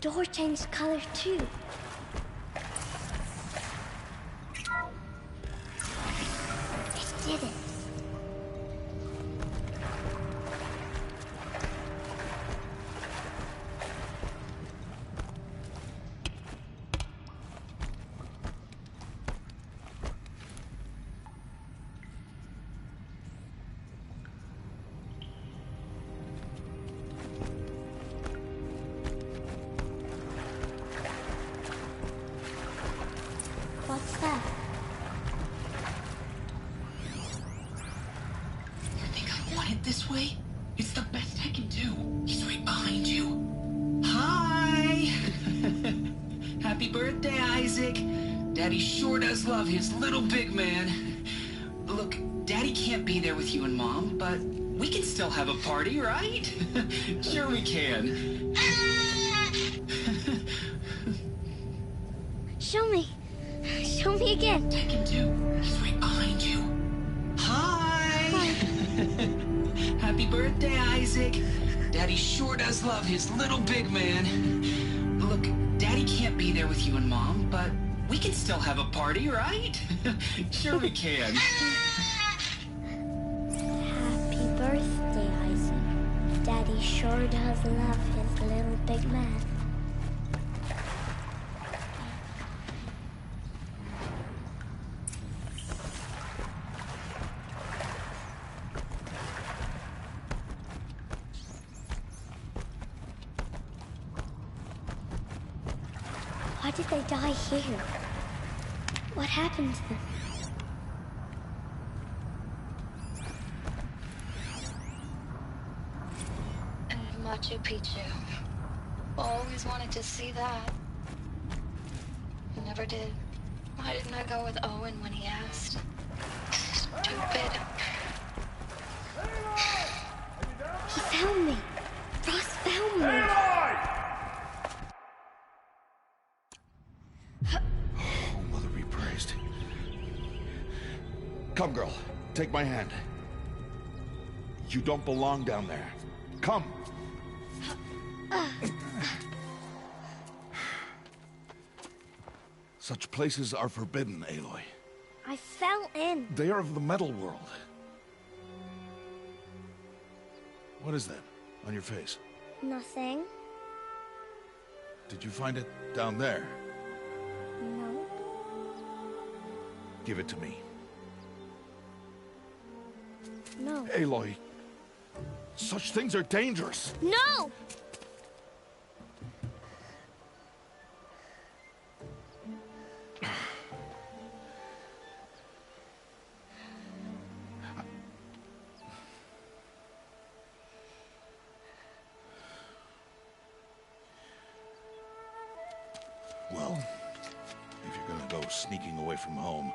door changed color too. It did it. What's that? You think I want it this way? It's the best I can do. He's right behind you. Hi! Happy birthday, Isaac. Daddy sure does love his little big man. Look, Daddy can't be there with you and Mom, but we can still have a party, right? Sure we can. Show me. Show me again. I can do. He's right behind you. Hi! Happy birthday, Isaac. Daddy sure does love his little big man. Look, Daddy can't be there with you and Mom, but we can still have a party, right? Sure we can. Happy birthday, Isaac. Daddy sure does love his little big man. Why did they die here? What happened to them? And Machu Picchu. Always wanted to see that. Never did. Why didn't I go with Owen when he asked? Stupid. He found me. Ross found me. Oh, Mother be praised. Come, girl. Take my hand. You don't belong down there. Come. Such places are forbidden, Aloy. I fell in. They are of the metal world. What is that on your face? Nothing. Did you find it down there? No. Give it to me. No. Aloy, such things are dangerous. No! Well, if you're gonna go sneaking away from home,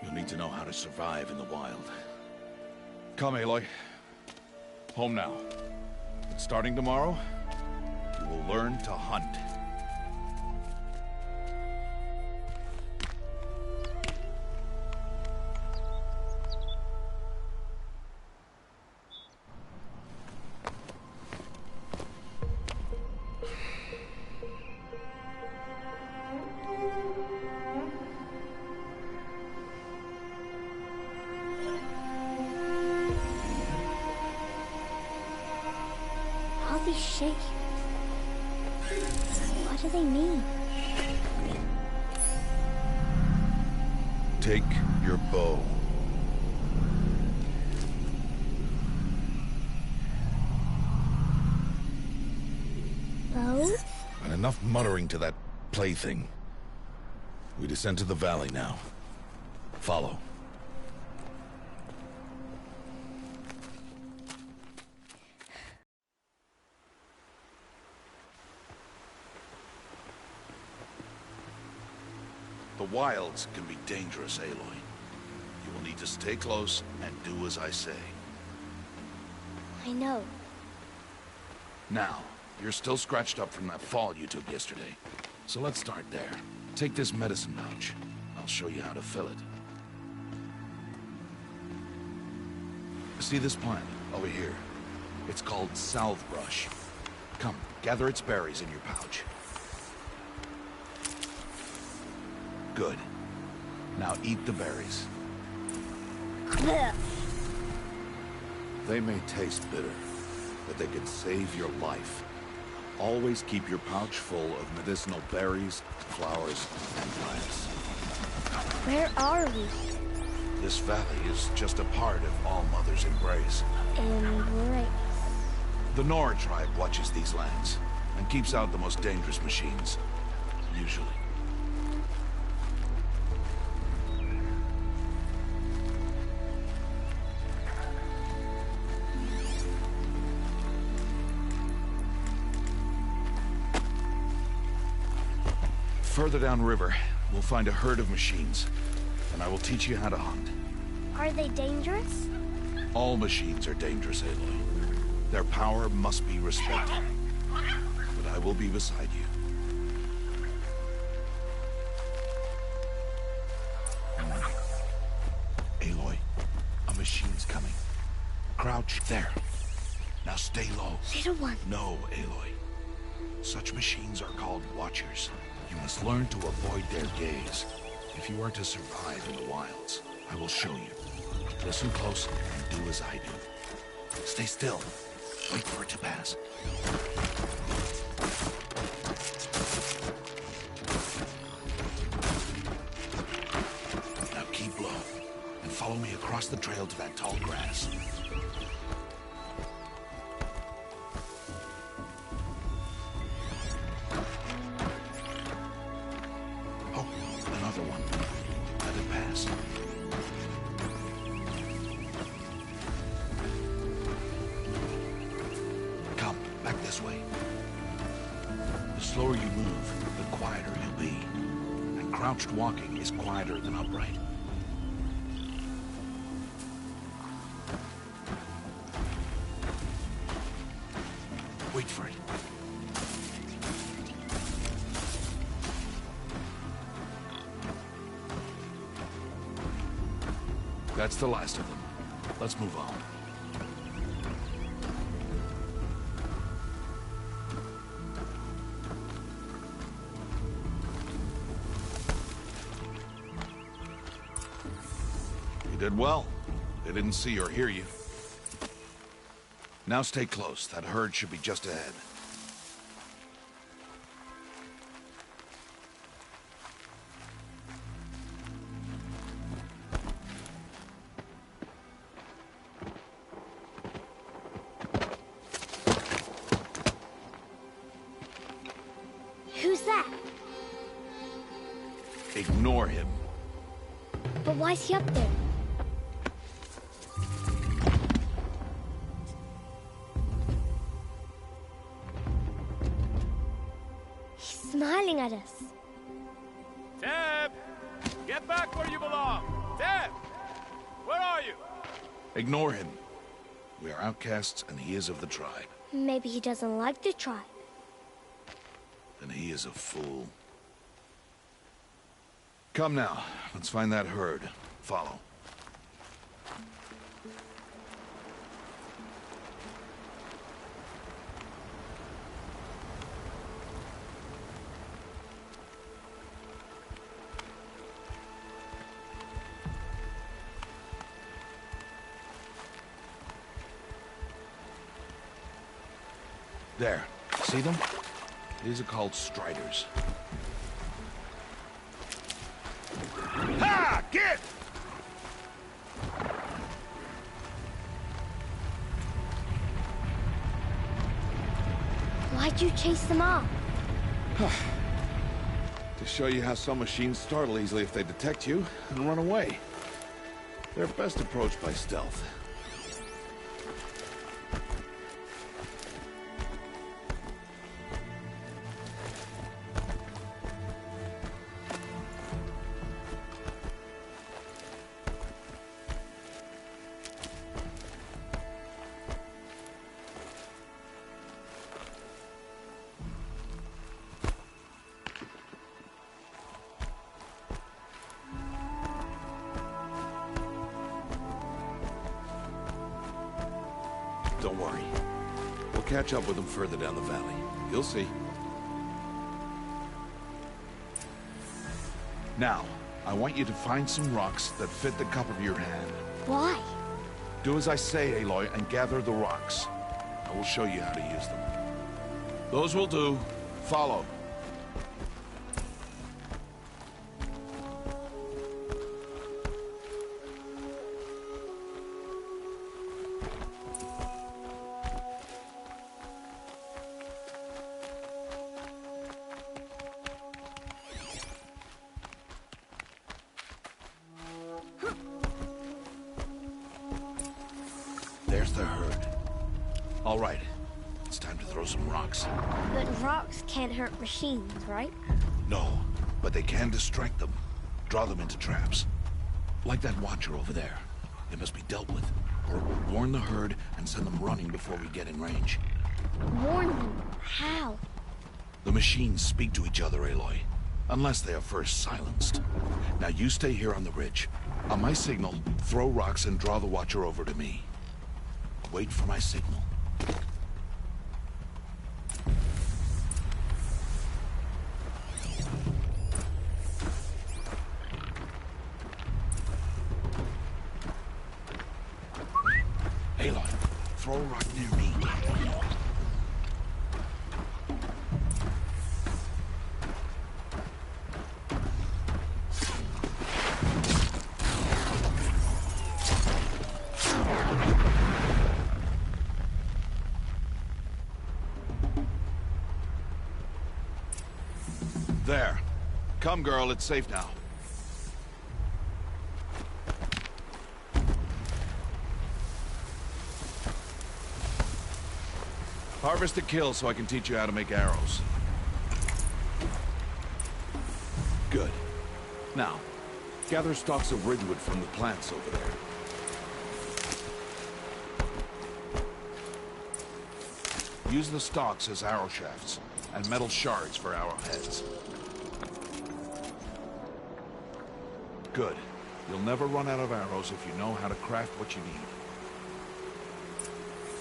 you'll need to know how to survive in the wild. Come, Aloy. Home now. But starting tomorrow, you will learn to hunt. All these shapes. What do they mean? Take your bow. Bow? And enough muttering to that plaything. We descend to the valley now. Follow. The wilds can be dangerous, Aloy. You will need to stay close and do as I say. I know. Now, you're still scratched up from that fall you took yesterday. So let's start there. Take this medicine pouch. I'll show you how to fill it. See this plant over here? It's called salve brush. Come, gather its berries in your pouch. Good. Now eat the berries. Blech. They may taste bitter, but they can save your life. Always keep your pouch full of medicinal berries, flowers, and plants. Where are we? This valley is just a part of All Mother's embrace. Embrace. The Nora tribe watches these lands and keeps out the most dangerous machines. Usually. Further downriver, we'll find a herd of machines, and I will teach you how to hunt. Are they dangerous? All machines are dangerous, Aloy. Their power must be respected. But I will be beside you. Aloy, a machine's coming. Crouch there. Now stay low. Little one. No, Aloy. Such machines are called Watchers. You must learn to avoid their gaze. If you are to survive in the wilds, I will show you. Listen close and do as I do. Stay still. Wait for it to pass. Now keep low and follow me across the trail to that tall grass. Oh, another one. Let it pass. Come, back this way. The slower you move, the quieter you'll be. And crouched walking is quieter than upright. Wait for it. That's the last of them. Let's move on. You did well. They didn't see or hear you. Now stay close. That herd should be just ahead. Who's that? Ignore him. But why's he up there? He's smiling at us. Deb! Get back where you belong! Deb! Where are you? Ignore him. We are outcasts, and he is of the tribe. Maybe he doesn't like the tribe. Then he is a fool. Come now, let's find that herd. Follow. There. See them? These are called striders. Ha! Get! Why'd you chase them off? To show you how some machines startle easily if they detect you and run away. They're best approached by stealth. Don't worry. We'll catch up with them further down the valley. You'll see. Now, I want you to find some rocks that fit the cup of your hand. Why? Do as I say, Aloy, and gather the rocks. I will show you how to use them. Those will do. Follow. There's the herd. All right. It's time to throw some rocks. But rocks can't hurt machines, right? No, but they can distract them. Draw them into traps. Like that watcher over there. It must be dealt with. Or it will warn the herd and send them running before we get in range. Warn them? How? The machines speak to each other, Aloy. Unless they are first silenced. Now you stay here on the ridge. On my signal, throw rocks and draw the watcher over to me. Wait for my signal. Aloy, throw a rock near me. There. Come, girl, it's safe now. Harvest a kill so I can teach you how to make arrows. Good. Now, gather stalks of ridgewood from the plants over there. Use the stalks as arrow shafts, and metal shards for arrowheads. Good. You'll never run out of arrows if you know how to craft what you need.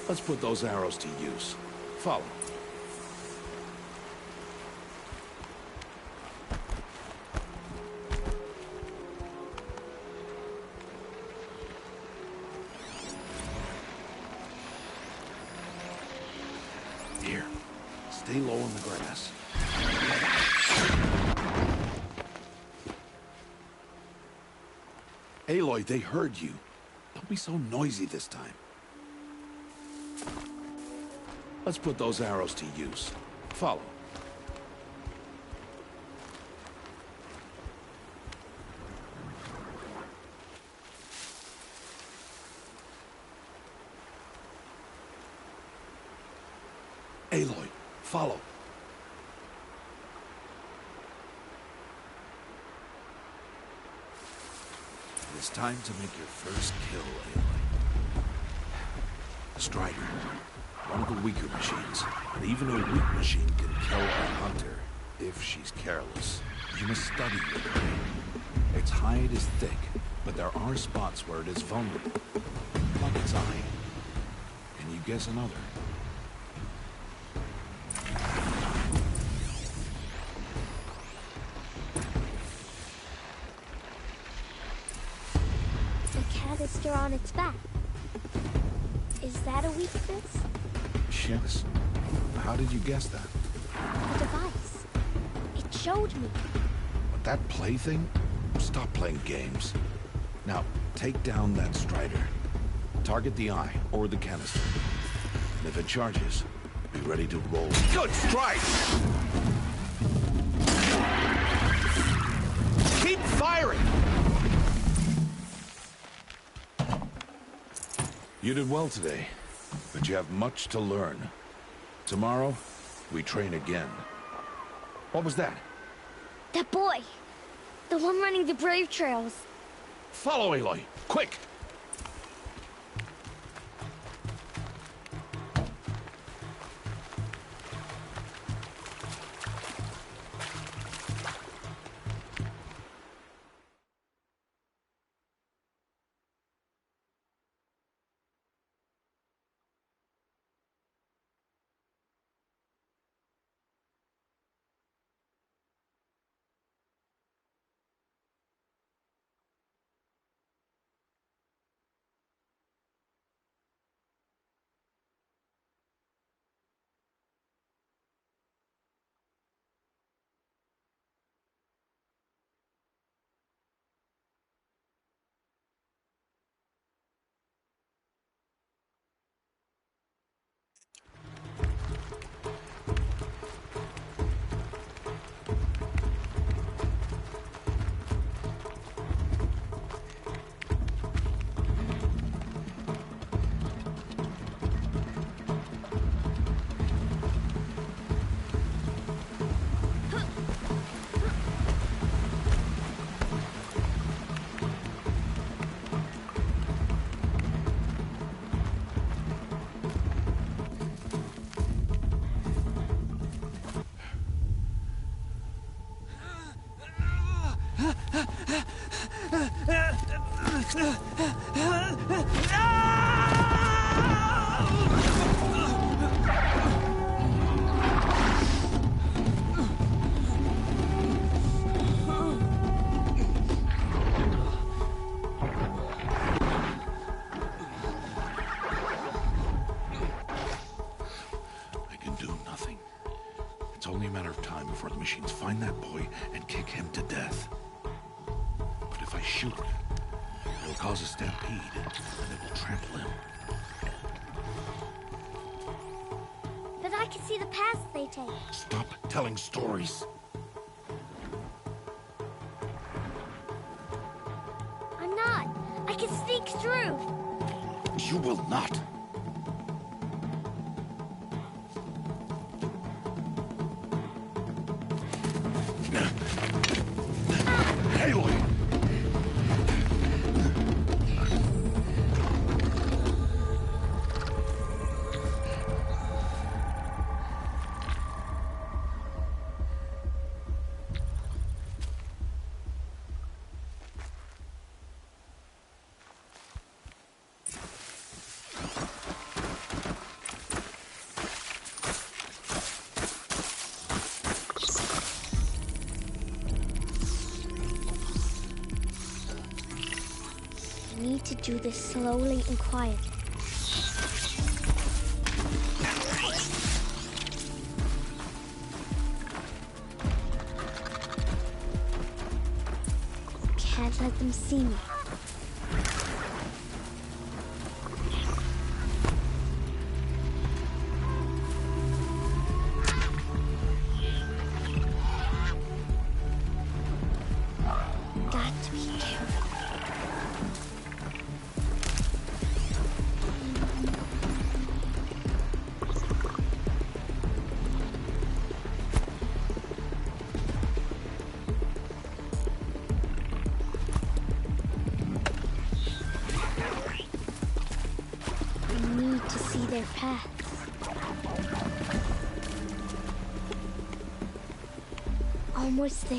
Let's put those arrows to use. Follow. Here. Stay low on the grass. Aloy, they heard you. Don't be so noisy this time. Let's put those arrows to use. Follow. Aloy, follow. It's time to make your first kill, Aloy. Strider. One of the weaker machines. But even a weak machine can kill a hunter if she's careless. You must study it. Its hide is thick, but there are spots where it is vulnerable. Like its eye. Can you guess another? The canister on its back. Is that a weakness? Yes. How did you guess that? The device. It showed me. But that plaything? Stop playing games. Now, take down that Strider. Target the eye, or the canister. And if it charges, be ready to roll. Good strike! Keep firing! You did well today, but you have much to learn. Tomorrow, we train again. What was that? That boy. The one running the brave trails. Follow, Aloy! Quick! I can do nothing. It's only a matter of time before the machines find that boy and kick him to death. But if I shoot, it'll cause a stampede, and it will trample him. But I can see the paths they take. Stop telling stories. I'm not. I can sneak through. You will not. Aloy! I need to do this slowly and quietly. Can't let them see me. Got to be careful. I need to see their paths. Almost there.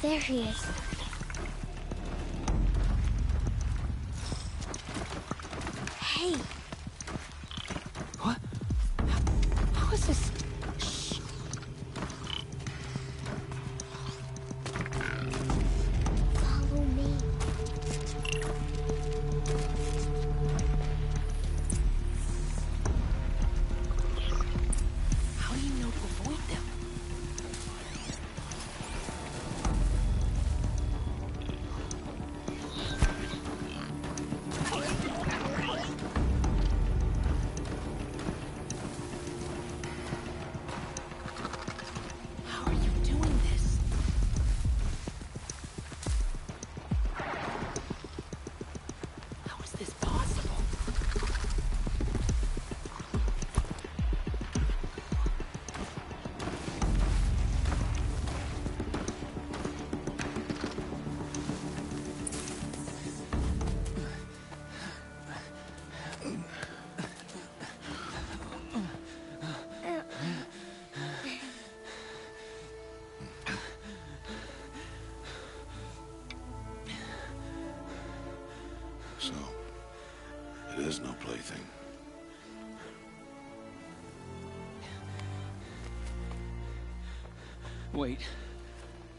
There he is. Hey, What? How is this? follow me. How do you know to avoid them? How are you doing this? How is this possible? So, it is no plaything. Wait.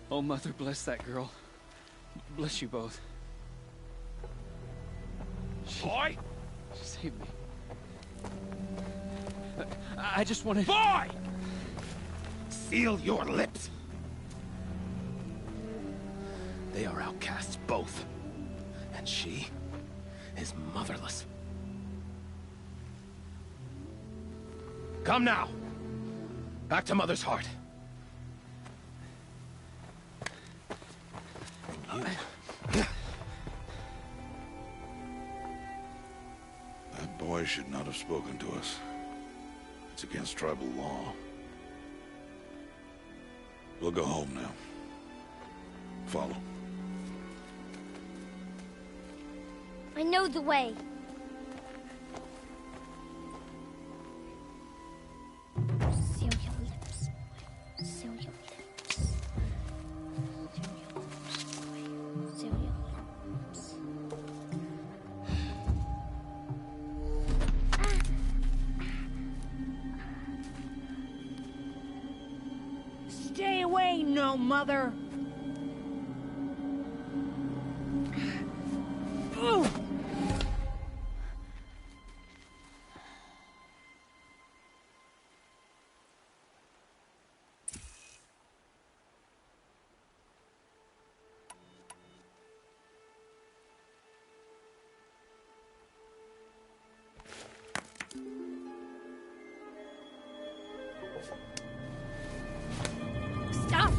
Oh, Mother, bless that girl. Bless you both. Boy! She saved me. I just wanted... Boy! Seal your lips! They are outcasts, both. And she is motherless. Come now! Back to Mother's heart. boy should not have spoken to us. It's against tribal law. We'll go home now. Follow. I know the way. Seal your lips, boy. Seal your lips. Seal your lips, boy. Seal your lips. Stay away, no mother. Ooh. Stop!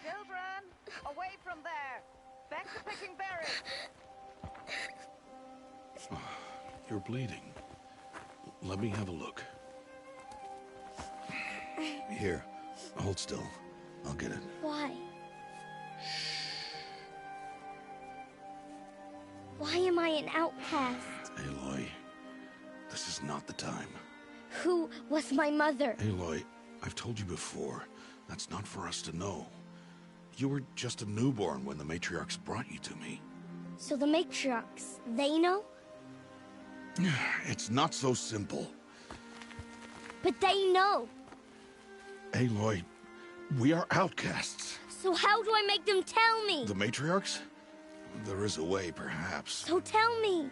Children, away from there. Back to picking berries. You're bleeding. Let me have a look. Here, hold still. I'll get it. Why? Why am I an outcast? Aloy, this is not the time. Who was my mother? Aloy, I've told you before, that's not for us to know. You were just a newborn when the matriarchs brought you to me. So the matriarchs, they know? It's not so simple. But they know. Aloy, we are outcasts. So how do I make them tell me? The matriarchs? There is a way, perhaps. So tell me.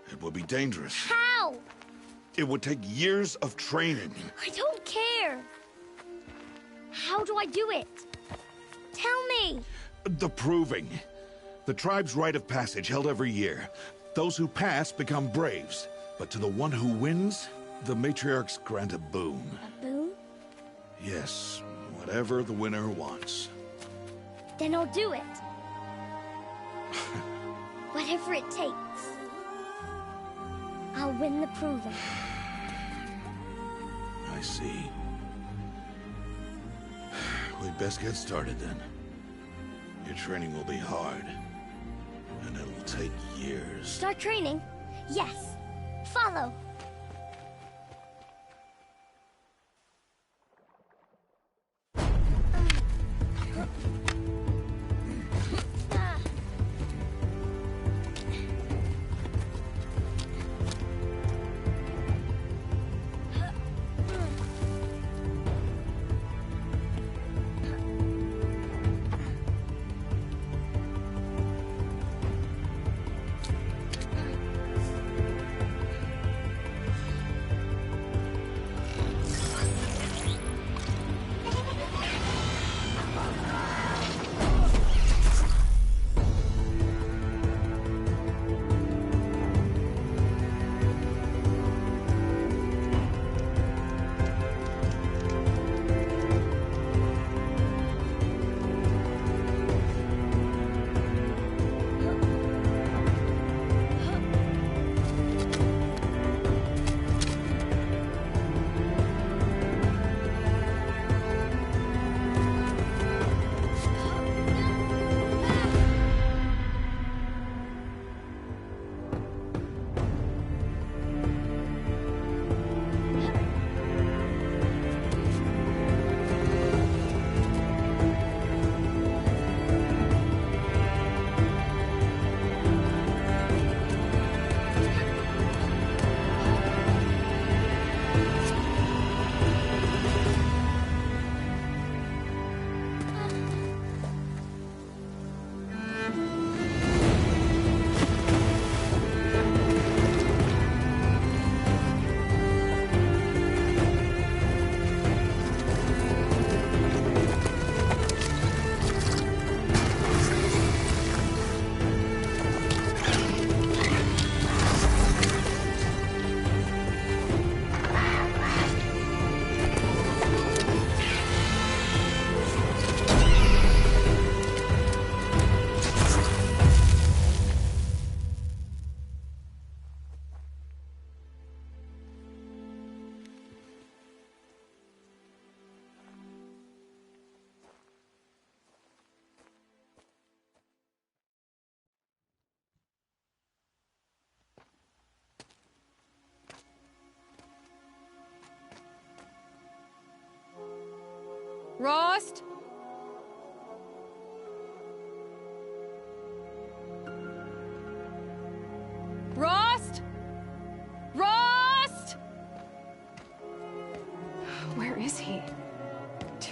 It would be dangerous. How? It would take years of training. I don't care. How do I do it? Tell me. The proving. The tribe's rite of passage held every year. Those who pass become braves. But to the one who wins, the matriarchs grant a boon. A boon? Yes, whatever the winner wants. Then I'll do it. Whatever it takes. I'll win the proving. I see. We'd best get started then. Your training will be hard. And it'll take years. Start training? Yes. Follow.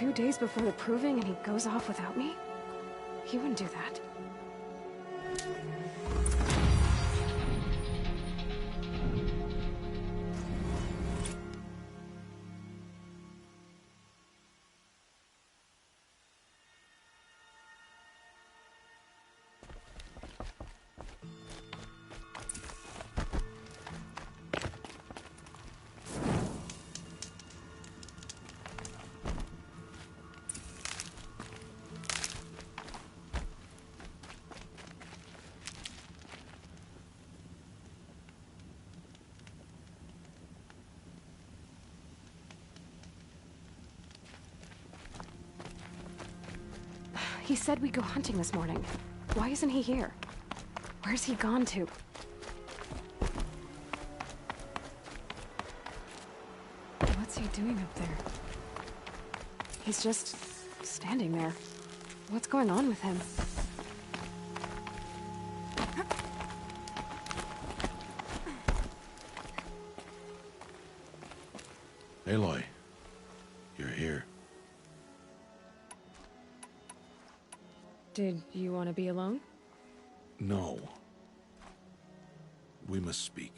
2 days before the proving and he goes off without me? He wouldn't do that. He said we'd go hunting this morning. Why isn't he here? Where's he gone to? What's he doing up there? He's just standing there. What's going on with him? Aloy, you're here. Did you want to be alone? No. We must speak.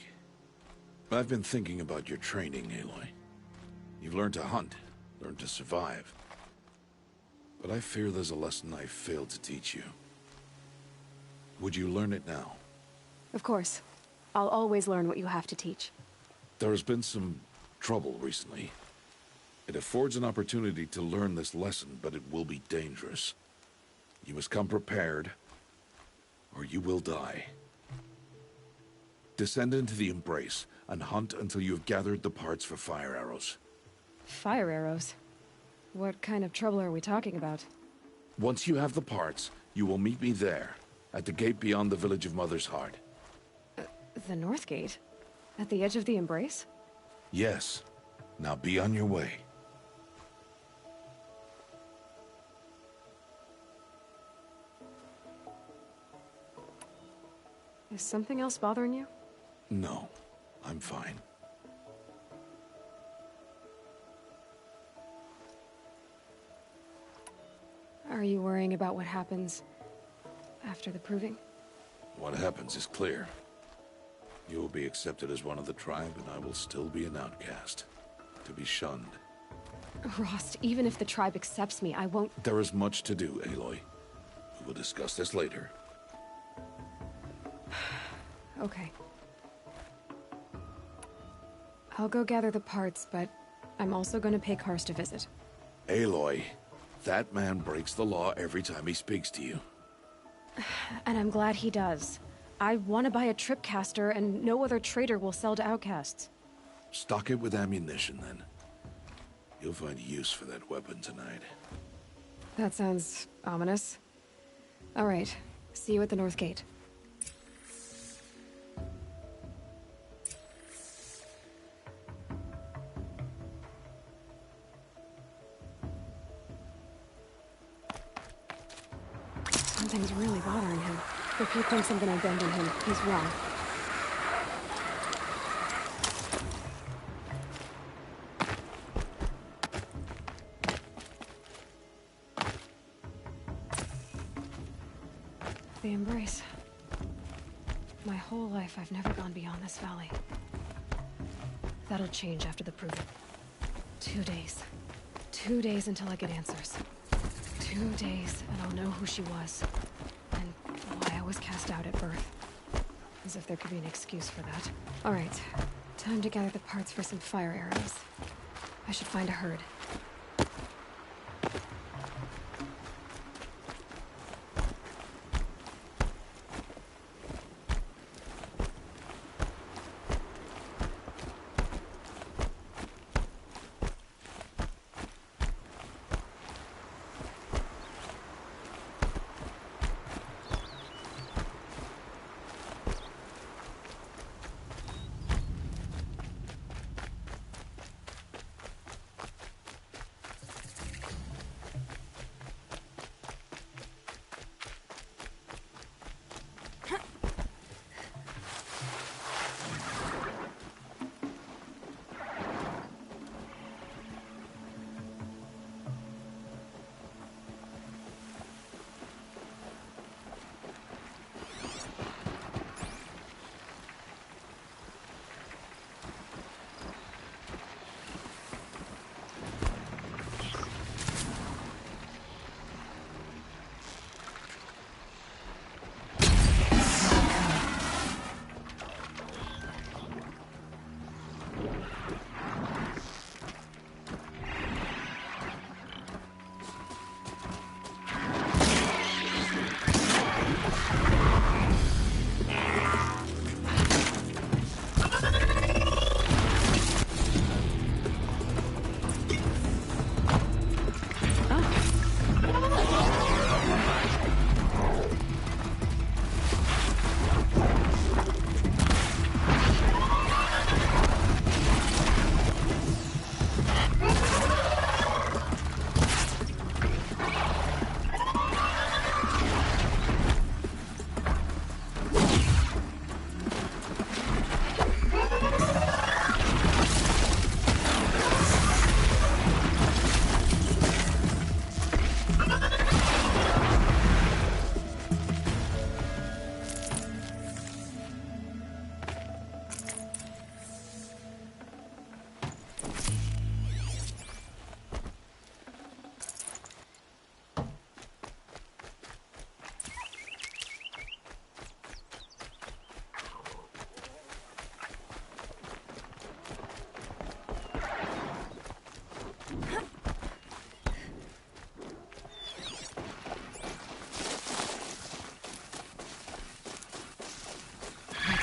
I've been thinking about your training, Aloy. You've learned to hunt, learned to survive. But I fear there's a lesson I failed to teach you. Would you learn it now? Of course. I'll always learn what you have to teach. There has been some trouble recently. It affords an opportunity to learn this lesson, but it will be dangerous. You must come prepared, or you will die. Descend into the Embrace, and hunt until you have gathered the parts for fire arrows. Fire arrows? What kind of trouble are we talking about? Once you have the parts, you will meet me there, at the gate beyond the village of Mother's Heart. The North Gate? At the edge of the Embrace? Yes. Now be on your way. Is something else bothering you? No, I'm fine. Are you worrying about what happens after the proving? What happens is clear. You will be accepted as one of the tribe, and I will still be an outcast, to be shunned. Rost, even if the tribe accepts me, I won't... There is much to do, Aloy. We will discuss this later. Okay. I'll go gather the parts, but I'm also gonna pay Karst a visit. Aloy, that man breaks the law every time he speaks to you. And I'm glad he does. I want to buy a tripcaster, and no other trader will sell to outcasts. Stock it with ammunition, then. You'll find use for that weapon tonight. That sounds ominous. All right. See you at the North Gate. Something's really bothering him. If he thinks I'm gonna abandon him, he's wrong. The Embrace. My whole life, I've never gone beyond this valley. That'll change after the proving. 2 days. 2 days until I get answers. 2 days, and I'll know who she was. And why I was cast out at birth. As if there could be an excuse for that. Alright, time to gather the parts for some fire arrows. I should find a herd.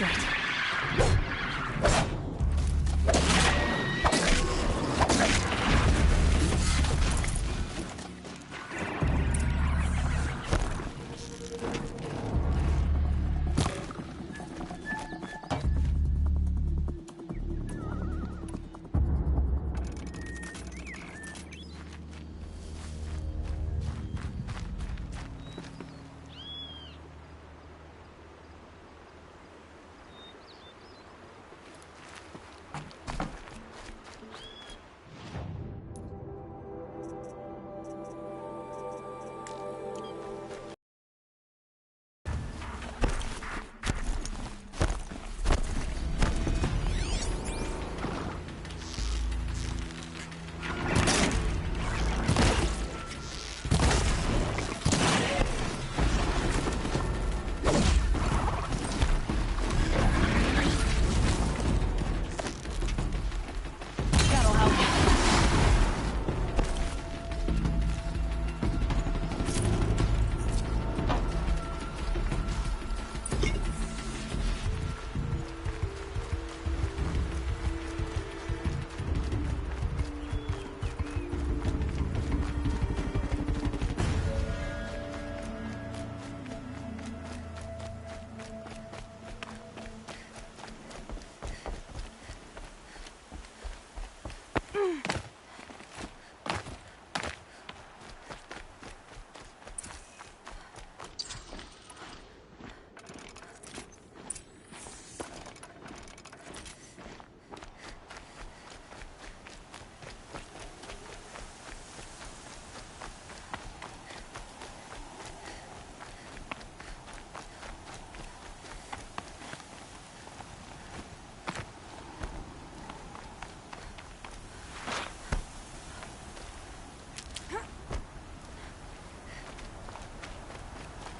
Great.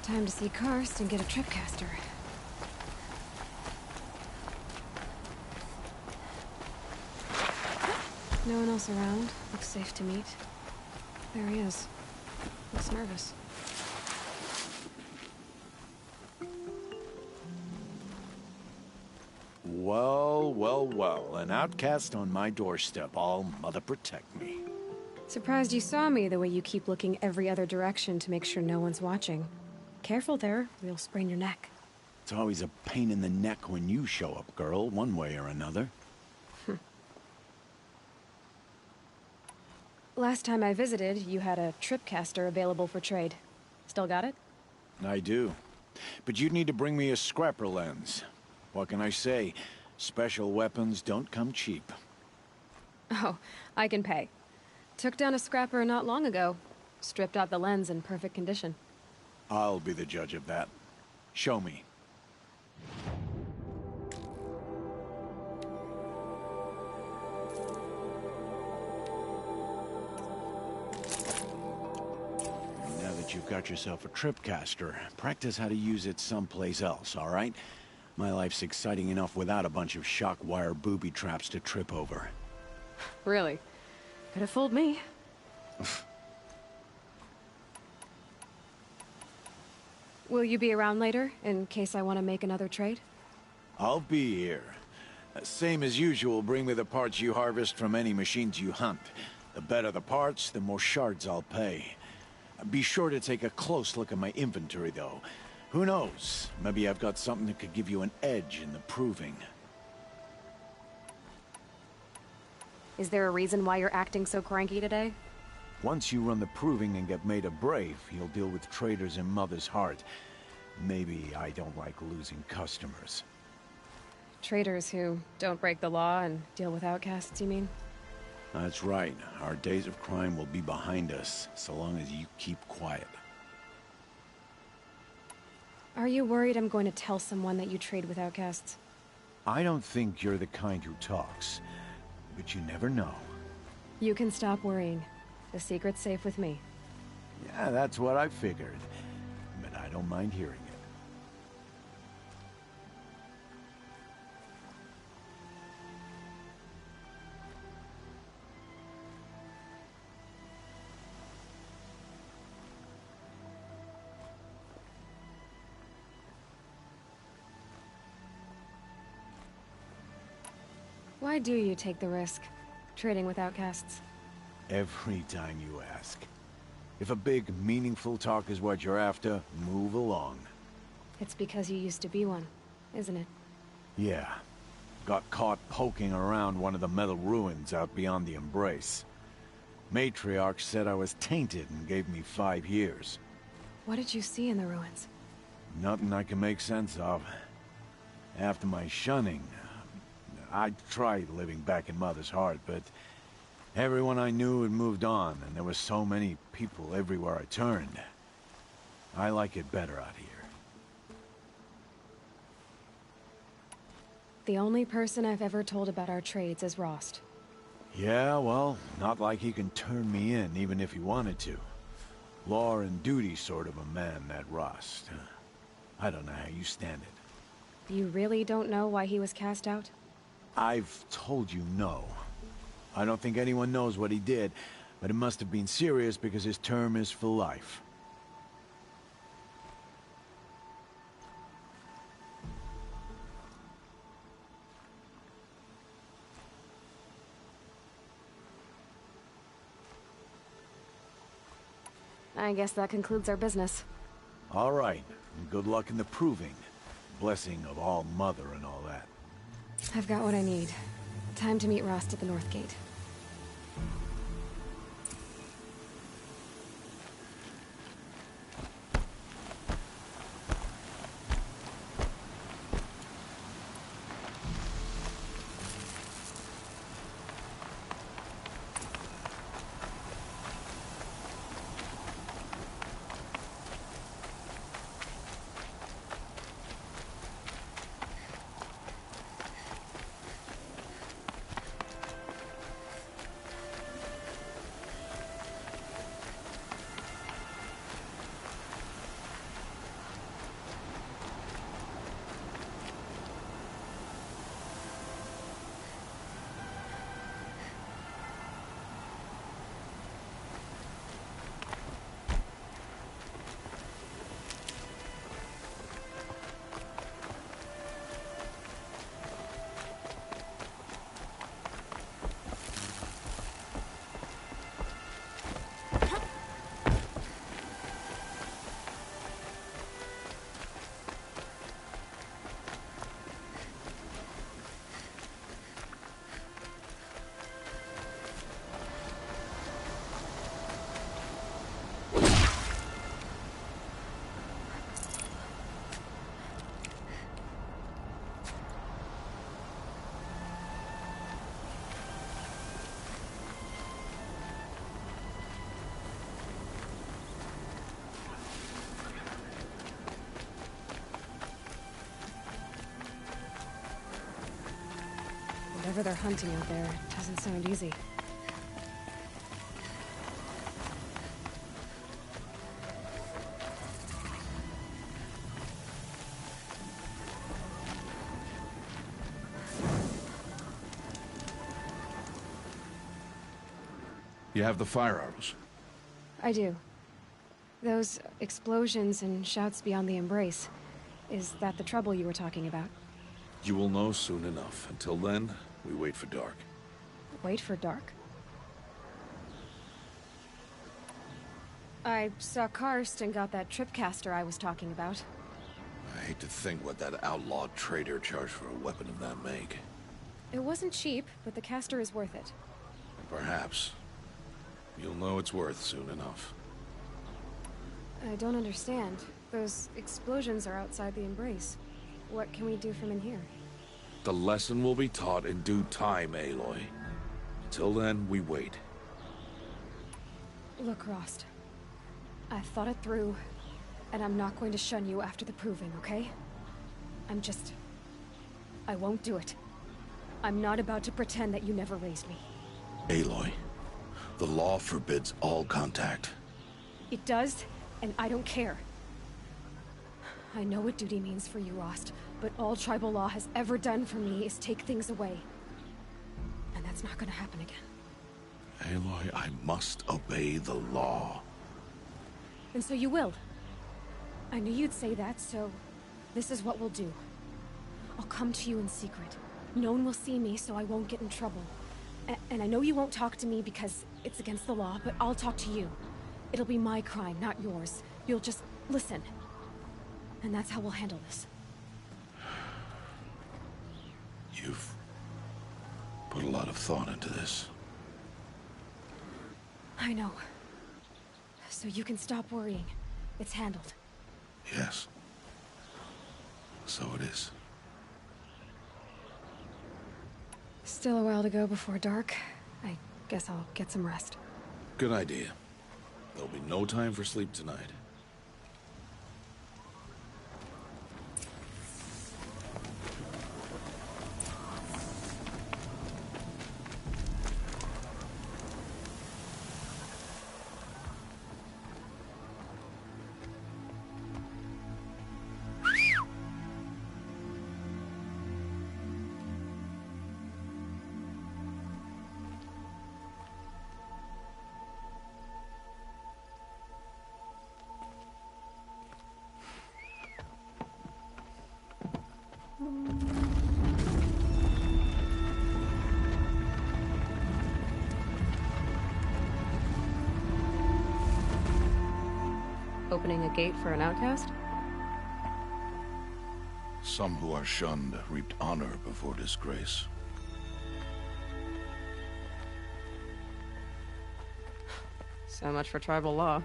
Time to see Karst and get a tripcaster. No one else around. Looks safe to meet. There he is. Looks nervous. Well, well, well. An outcast on my doorstep. All mother protect me. Surprised you saw me the way you keep looking every other direction to make sure no one's watching. Careful there, or you'll sprain your neck. It's always a pain in the neck when you show up, girl, one way or another. Last time I visited, you had a tripcaster available for trade. Still got it? I do. But you'd need to bring me a scrapper lens. What can I say? Special weapons don't come cheap. Oh, I can pay. Took down a scrapper not long ago. Stripped out the lens in perfect condition. I'll be the judge of that. Show me. Now that you've got yourself a tripcaster, practice how to use it someplace else, all right? My life's exciting enough without a bunch of shock wire booby traps to trip over. Really? Could have fooled me. Will you be around later, in case I want to make another trade? I'll be here. Same as usual, bring me the parts you harvest from any machines you hunt. The better the parts, the more shards I'll pay. Be sure to take a close look at my inventory, though. Who knows? Maybe I've got something that could give you an edge in the proving. Is there a reason why you're acting so cranky today? Once you run the proving and get made a brave, you'll deal with traitors in Mother's Heart. Maybe I don't like losing customers. Traitors who don't break the law and deal with outcasts, you mean? That's right. Our days of crime will be behind us, so long as you keep quiet. Are you worried I'm going to tell someone that you trade with outcasts? I don't think you're the kind who talks, but you never know. You can stop worrying. The secret's safe with me. Yeah, that's what I figured. But I don't mind hearing it. Why do you take the risk, trading with outcasts? Every time you ask. If a big, meaningful talk is what you're after, move along. It's because you used to be one, isn't it? Yeah. Got caught poking around one of the metal ruins out beyond the Embrace. Matriarch said I was tainted and gave me 5 years. What did you see in the ruins? Nothing I can make sense of. After my shunning, I tried living back in Mother's Heart, but everyone I knew had moved on, and there were so many people everywhere I turned. I like it better out here. The only person I've ever told about our trades is Rost. Yeah, well, not like he can turn me in, even if he wanted to. Law and duty sort of a man, that Rost. I don't know how you stand it. You really don't know why he was cast out? I've told you no. I don't think anyone knows what he did, but it must have been serious because his term is for life. I guess that concludes our business. All right, and good luck in the proving. Blessing of All Mother and all that. I've got what I need. Time to meet Rost at the North Gate. Whatever they're hunting out there doesn't sound easy. You have the fire arrows? I do. Those explosions and shouts beyond the Embrace. Is that the trouble you were talking about? You will know soon enough. Until then, we wait for dark. Wait for dark? I saw Karst and got that tripcaster I was talking about. I hate to think what that outlawed trader charged for a weapon of that make. It wasn't cheap, but the caster is worth it. Perhaps. You'll know it's worth soon enough. I don't understand. Those explosions are outside the Embrace. What can we do from in here? The lesson will be taught in due time, Aloy. Till then, we wait. Look, Rost. I've thought it through, and I'm not going to shun you after the proving, okay? I won't do it. I'm not about to pretend that you never raised me. Aloy, the law forbids all contact. It does, and I don't care. I know what duty means for you, Rost, but all tribal law has ever done for me is take things away. And that's not gonna happen again. Aloy, I must obey the law. And so you will. I knew you'd say that, so this is what we'll do. I'll come to you in secret, No one will see me, so I won't get in trouble. And I know you won't talk to me because it's against the law, but I'll talk to you. It'll be my crime, not yours. You'll just listen. And that's how we'll handle this. You've put a lot of thought into this. I know. So you can stop worrying. It's handled. Yes. So it is. Still a while to go before dark. I guess I'll get some rest. Good idea. There'll be no time for sleep tonight. Opening a gate for an outcast? Some who are shunned reaped honor before disgrace. So much for tribal law.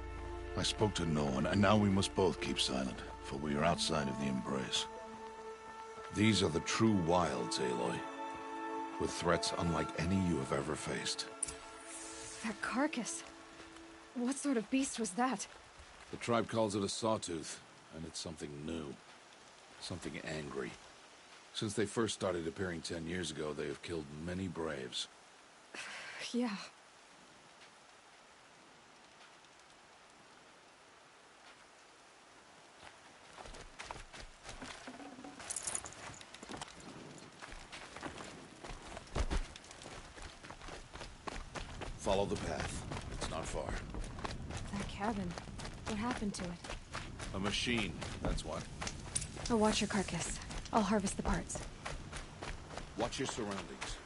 I spoke to no one, and now we must both keep silent, for we are outside of the embrace. These are the true wilds, Aloy, with threats unlike any you have ever faced. That carcass. What sort of beast was that? The tribe calls it a sawtooth, and it's something new. Something angry. Since they first started appearing 10 years ago, they have killed many braves. Yeah. Follow the path. It's not far. That cabin. What happened to it? A machine, that's what. I'll watch your carcass. I'll harvest the parts. Watch your surroundings.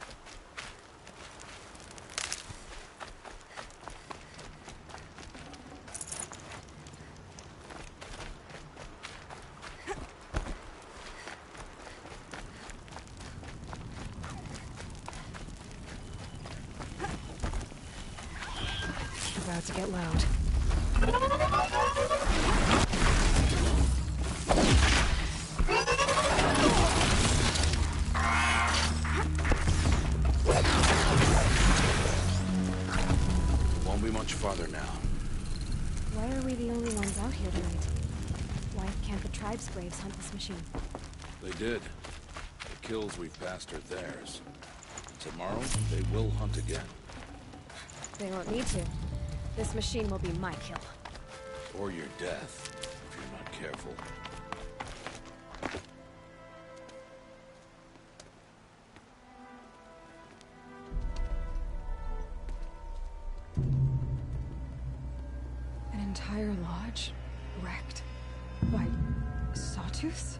About to get loud. Won't be much farther now. Why are we the only ones out here tonight? Why can't the tribe's braves hunt this machine? They did. The kills we've passed are theirs. Tomorrow, they will hunt again. They won't need to. This machine will be my kill. Or your death, if you're not careful. An entire lodge? Wrecked? By sawtooths?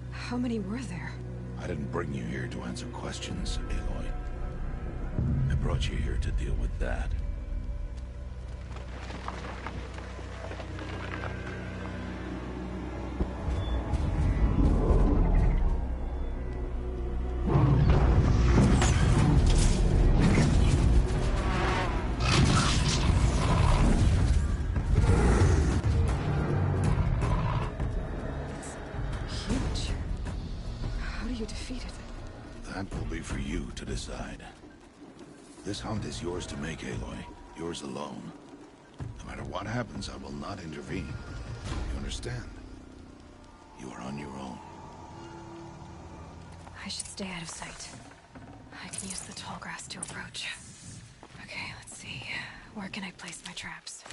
How many were there? I didn't bring you here to answer questions, Aloy. I brought you here to deal with that. That will be for you to decide. This hunt is yours to make, Aloy. Yours alone. No matter what happens, I will not intervene. You understand? You are on your own. I should stay out of sight. I can use the tall grass to approach. Okay, let's see. Where can I place my traps?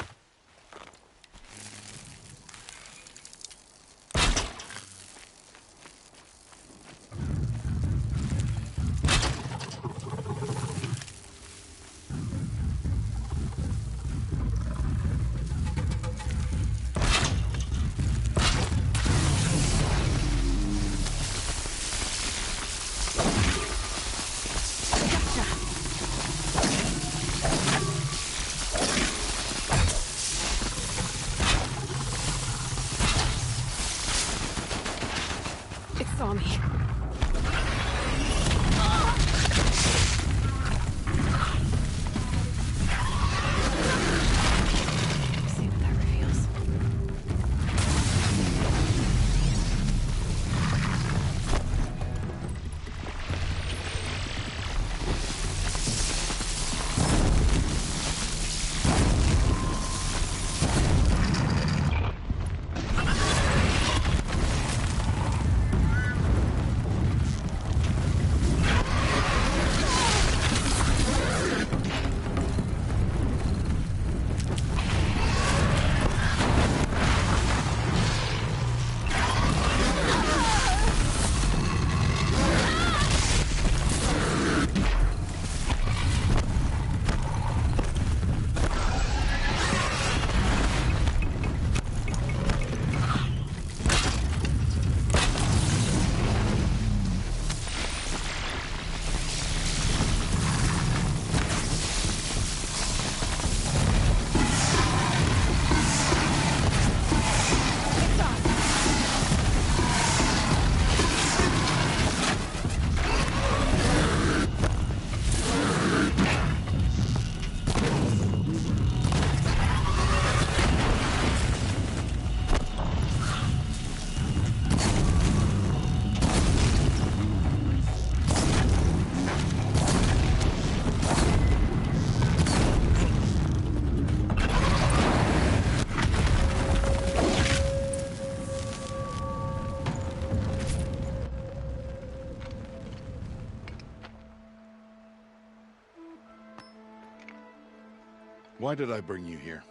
Why did I bring you here?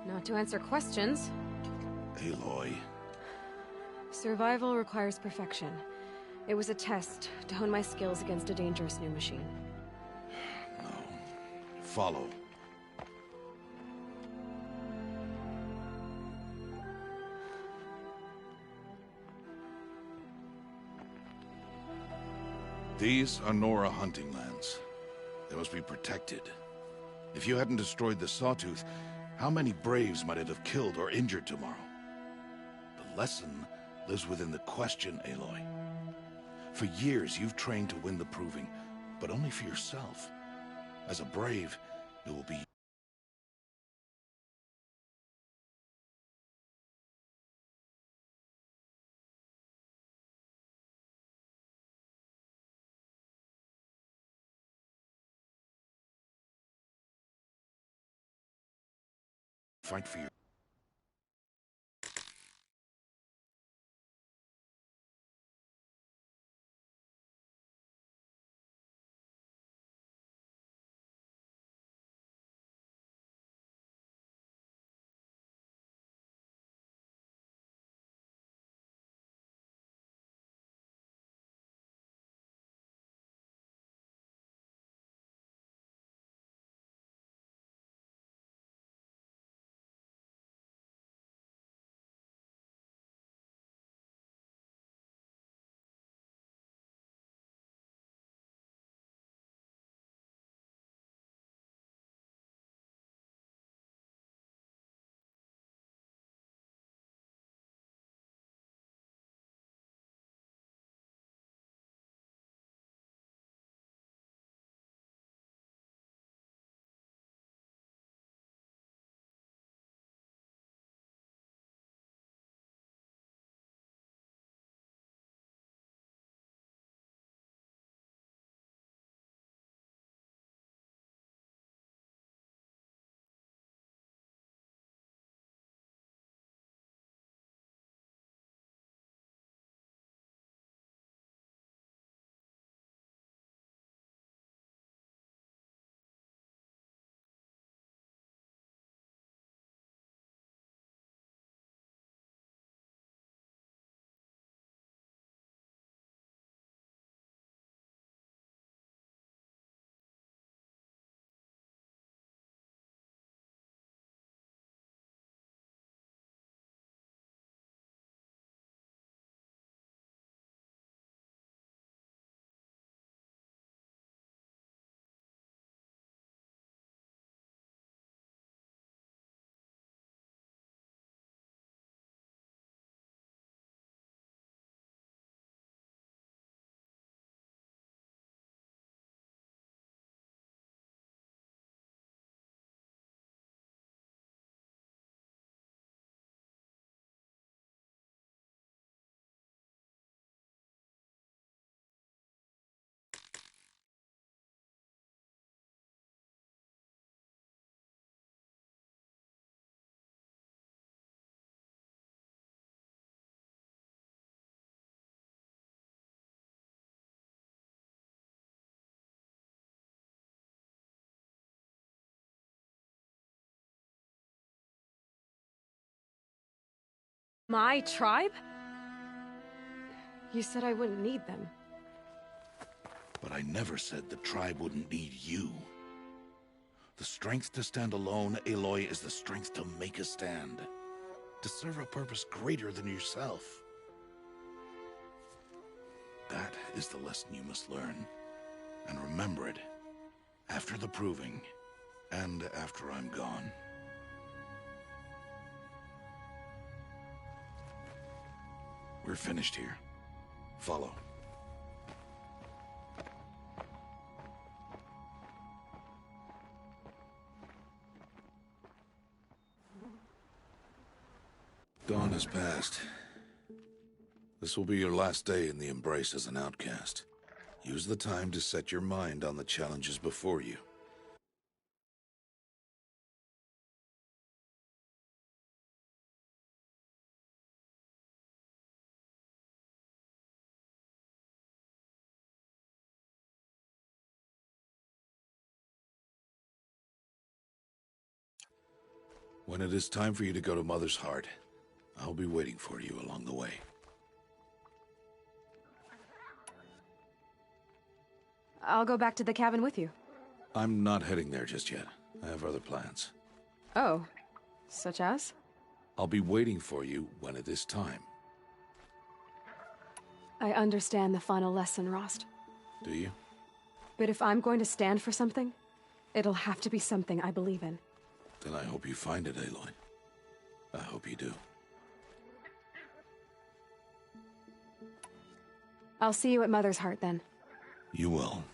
Not to answer questions. Aloy. Survival requires perfection. It was a test to hone my skills against a dangerous new machine. No. Follow. These are Nora hunting lands. They must be protected. If you hadn't destroyed the Sawtooth, how many Braves might it have killed or injured tomorrow? The lesson lives within the question, Aloy. For years, you've trained to win the Proving, but only for yourself. As a Brave, it will be... fight for your... My tribe? You said I wouldn't need them. But I never said the tribe wouldn't need you. The strength to stand alone, Aloy, is the strength to make a stand. To serve a purpose greater than yourself. That is the lesson you must learn. And remember it. After the Proving. And after I'm gone. We're finished here. Follow. Dawn has passed. This will be your last day in the Embrace as an outcast. Use the time to set your mind on the challenges before you. When it is time for you to go to Mother's Heart, I'll be waiting for you along the way. I'll go back to the cabin with you. I'm not heading there just yet. I have other plans. Oh, such as? I'll be waiting for you when it is time. I understand the final lesson, Rost. Do you? But if I'm going to stand for something, it'll have to be something I believe in. Then I hope you find it, Aloy. I hope you do. I'll see you at Mother's Heart, then. You will.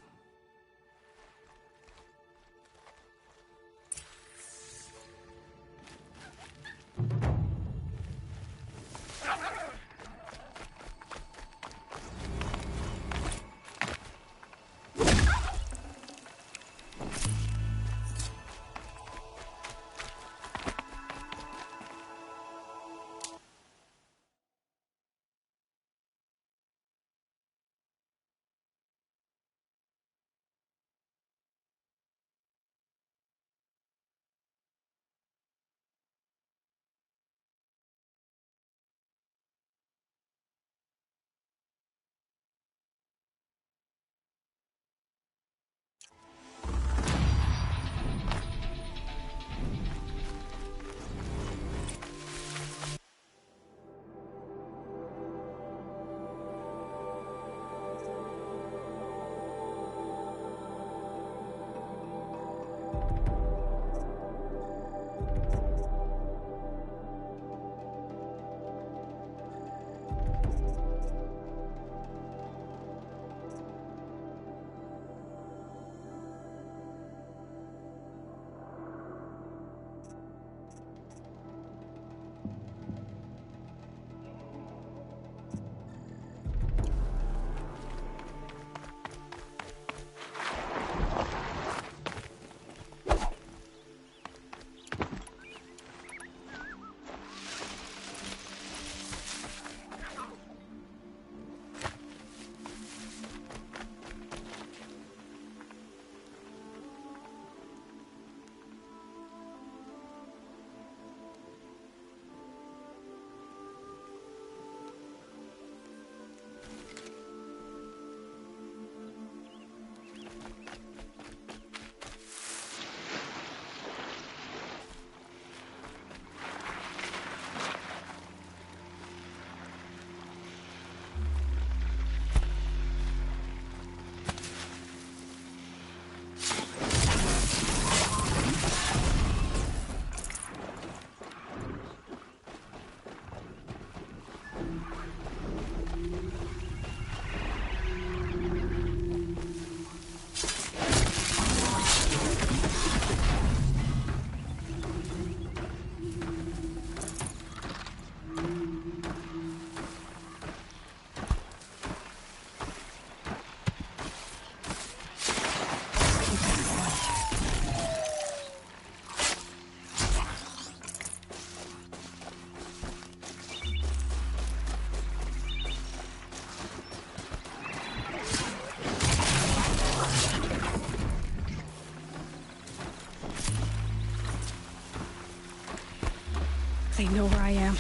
They know where I am.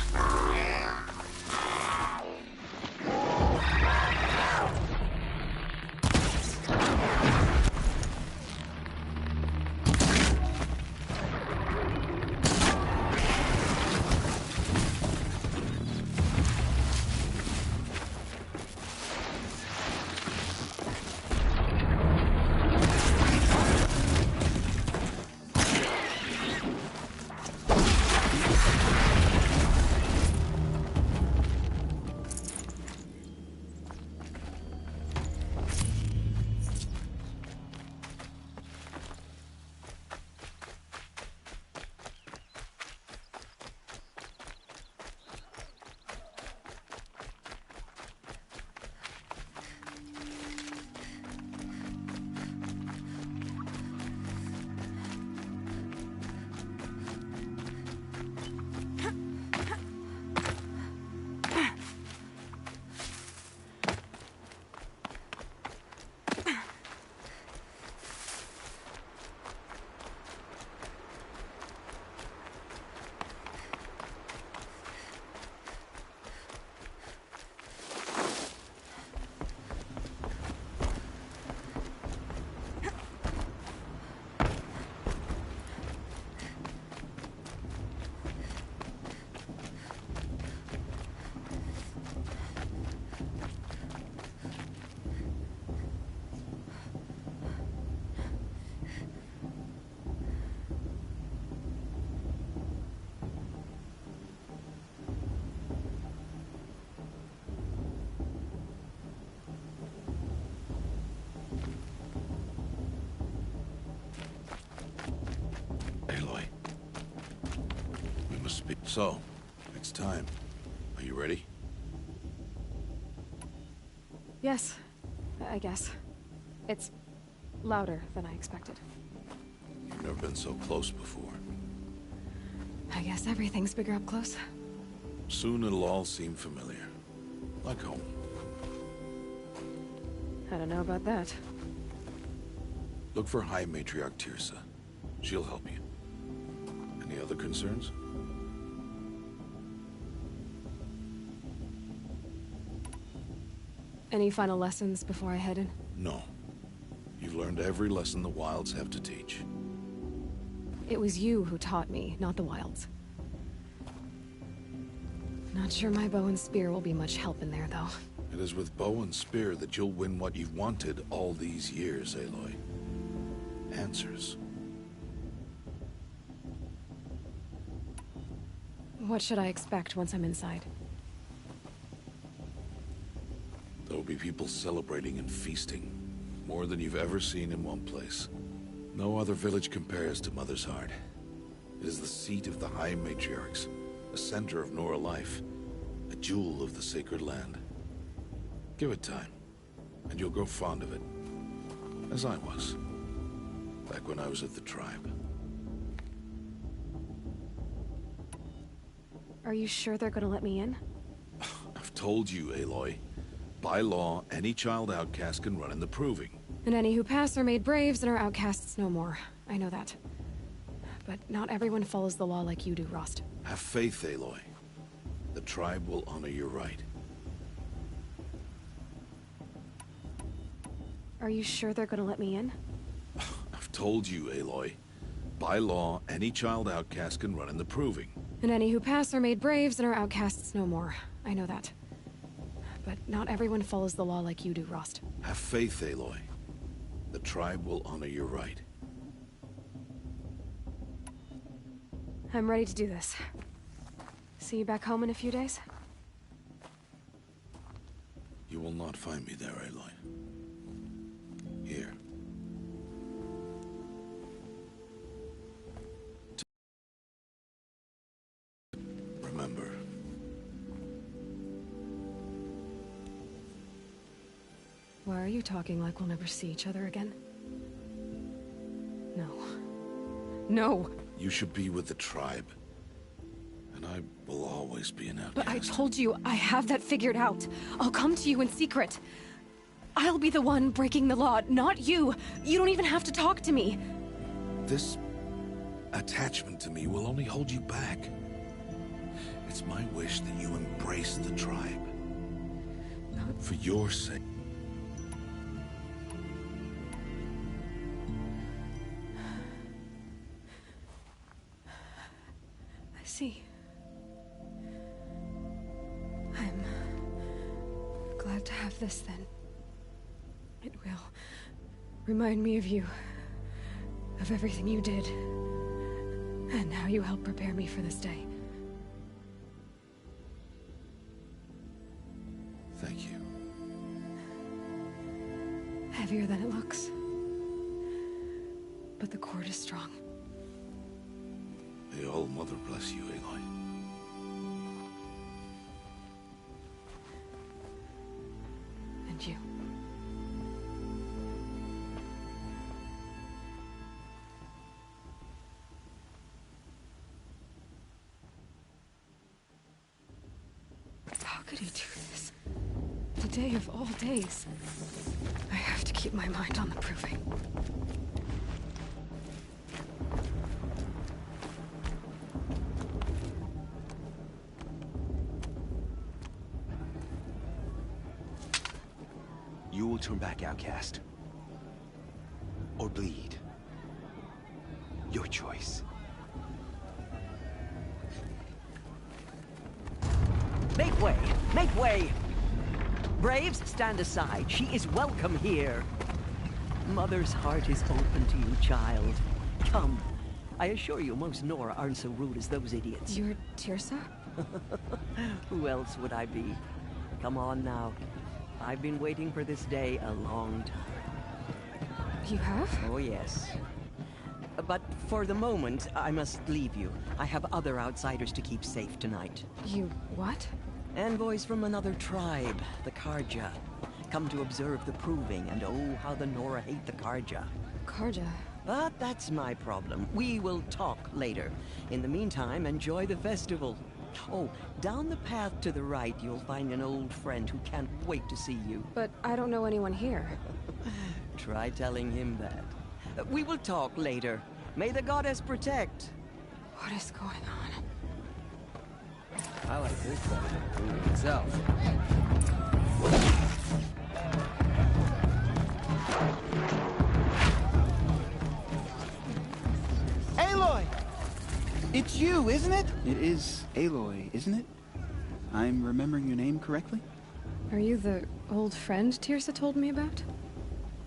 So, it's time. Are you ready? Yes, I guess. It's louder than I expected. You've never been so close before. I guess everything's bigger up close. Soon it'll all seem familiar. Like home. I don't know about that. Look for High Matriarch Tirsa. She'll help you. Any other concerns? Any final lessons before I head in? No. You've learned every lesson the Wilds have to teach. It was you who taught me, not the Wilds. Not sure my bow and spear will be much help in there, though. It is with bow and spear that you'll win what you've wanted all these years, Aloy. Answers. What should I expect once I'm inside? There will be people celebrating and feasting. More than you've ever seen in one place. No other village compares to Mother's Heart. It is the seat of the High Matriarchs, a center of Nora life, a jewel of the sacred land. Give it time, and you'll grow fond of it. As I was, back when I was at the tribe. Are you sure they're gonna let me in? I've told you, Aloy. By law, any child outcast can run in the Proving. And any who pass are made braves and are outcasts no more. I know that. But not everyone follows the law like you do, Rost. Have faith, Aloy. The tribe will honor your right. Are you sure they're gonna let me in? I've told you, Aloy. By law, any child outcast can run in the Proving. And any who pass are made braves and are outcasts no more. I know that. But not everyone follows the law like you do, Rost. Have faith, Aloy. The tribe will honor your right. I'm ready to do this. See you back home in a few days? You will not find me there, Aloy. Here. Remember. Why are you talking like we'll never see each other again? No. No! You should be with the tribe. And I will always be an outcast. But I told you, I have that figured out. I'll come to you in secret. I'll be the one breaking the law, not you. You don't even have to talk to me. This attachment to me will only hold you back. It's my wish that you embrace the tribe. For your sake. I see. I'm glad to have this then. It will remind me of you, of everything you did, and how you helped prepare me for this day. Thank you. Heavier than it looks. But the cord is strong. May All-Mother bless you, Aloy. And you. How could he do this? The day of all days. I have to keep my mind on the Proving. You will turn back, outcast. Or bleed. Your choice. Make way! Make way! Braves, stand aside. She is welcome here. Mother's heart is open to you, child. Come. I assure you, most Nora aren't so rude as those idiots. You're Tirsa? Who else would I be? Come on now. I've been waiting for this day a long time. You have? Oh, yes. But for the moment, I must leave you. I have other outsiders to keep safe tonight. You what? Envoys from another tribe, the Karja. Come to observe the proving, and oh, how the Nora hate the Karja. Karja? But that's my problem. We will talk later. In the meantime, enjoy the festival. Oh, down the path to the right, you'll find an old friend who can't wait to see you. But I don't know anyone here. Try telling him that. We will talk later. May the goddess protect. What is going on? I like this better than the movie itself. Aloy! It's you, isn't it? It is Aloy, isn't it? I'm remembering your name correctly? Are you the old friend Tirsa told me about?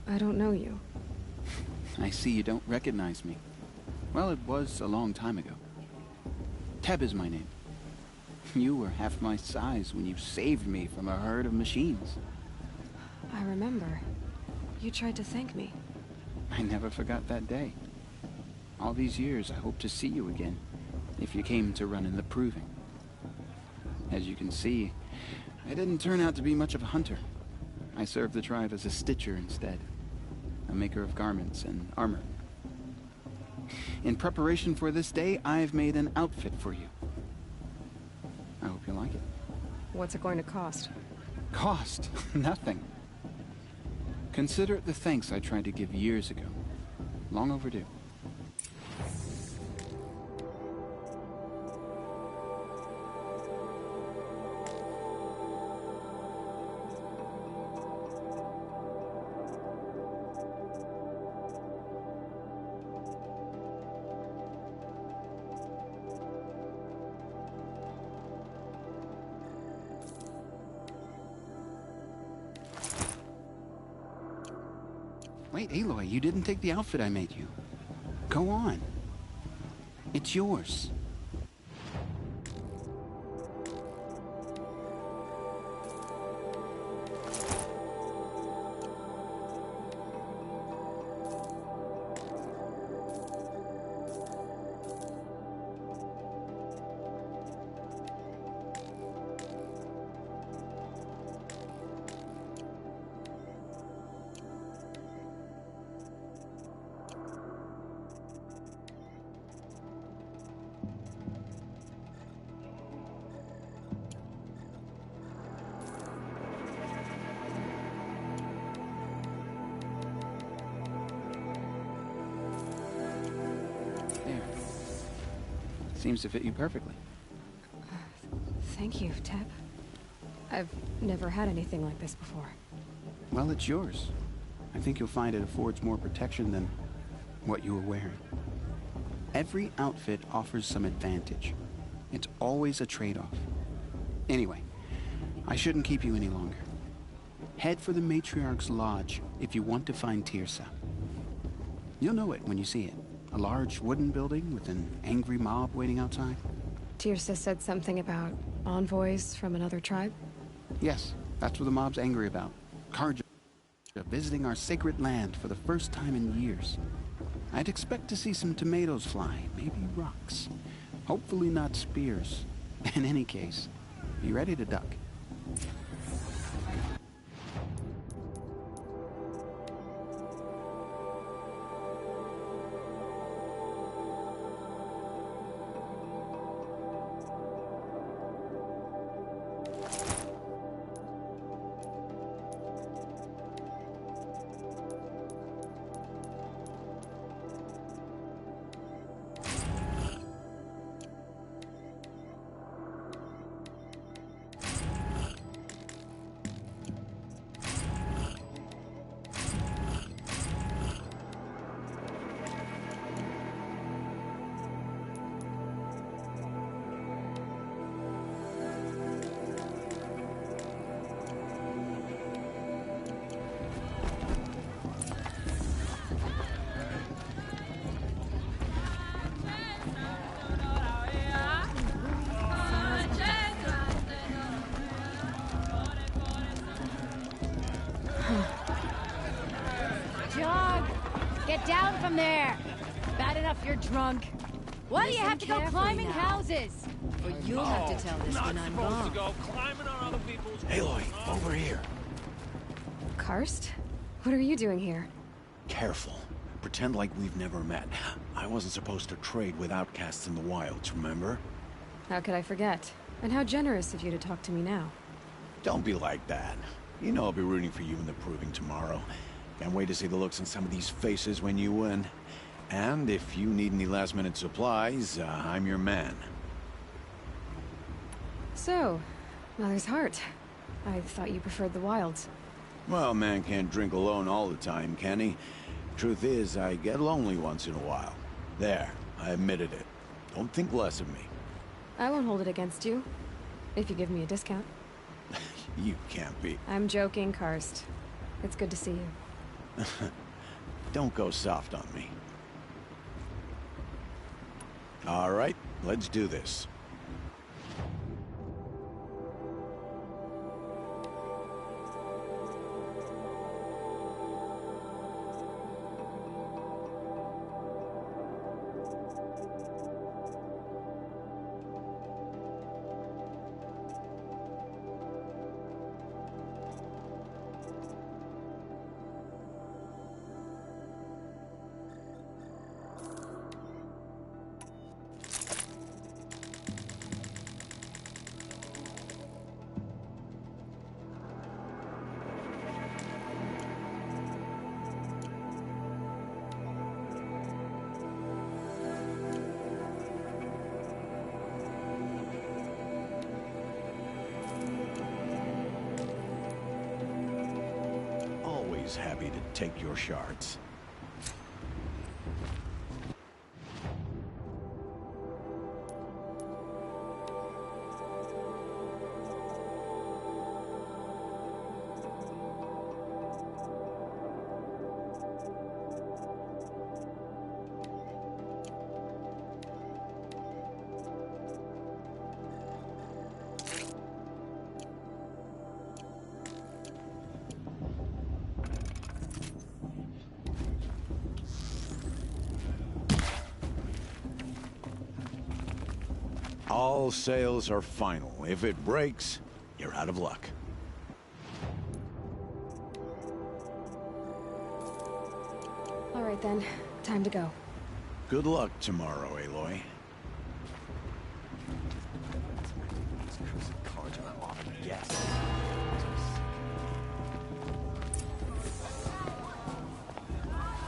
I don't know you. I see you don't recognize me. Well, it was a long time ago. Teb is my name. You were half my size when you saved me from a herd of machines. I remember. You tried to thank me. I never forgot that day. All these years, I hope to see you again, if you came to run in the proving. As you can see, I didn't turn out to be much of a hunter. I served the tribe as a stitcher instead, a maker of garments and armor. In preparation for this day, I've made an outfit for you. I hope you like it. What's it going to cost? Cost? Nothing. Consider it the thanks I tried to give years ago. Long overdue. Wait, Aloy, you didn't take the outfit I made you. Go on. It's yours. Seems to fit you perfectly. Thank you, Teb. I've never had anything like this before. Well, it's yours. I think you'll find it affords more protection than what you were wearing. Every outfit offers some advantage. It's always a trade-off. Anyway, I shouldn't keep you any longer. Head for the Matriarch's Lodge if you want to find Tirsa. You'll know it when you see it. A large wooden building with an angry mob waiting outside. Tirsa said something about envoys from another tribe? Yes, that's what the mob's angry about. Karja visiting our sacred land for the first time in years. I'd expect to see some tomatoes fly, maybe rocks. Hopefully not spears. In any case, be ready to duck. John, get down from there. Bad enough you're drunk. Why do you Listen have to go carefully climbing now. houses? Or you'll have to tell this Not when I'm supposed gone. to go climbing on other people's... Aloy, over here. Karst? What are you doing here? Careful. Pretend like we've never met. I wasn't supposed to trade with outcasts in the wilds, remember? How could I forget? And how generous of you to talk to me now. Don't be like that. You know I'll be rooting for you in the proving tomorrow. Can't wait to see the looks on some of these faces when you win. And if you need any last-minute supplies, I'm your man. So, Mother's Heart. I thought you preferred the wilds. Well, man can't drink alone all the time, can he? Truth is, I get lonely once in a while. There, I admitted it. Don't think less of me. I won't hold it against you. If you give me a discount. You can't be. I'm joking, Karst. It's good to see you. Don't go soft on me. All right, let's do this. Happy to take your shards. All sales are final. If it breaks, you're out of luck. All right then, time to go. Good luck tomorrow, Aloy.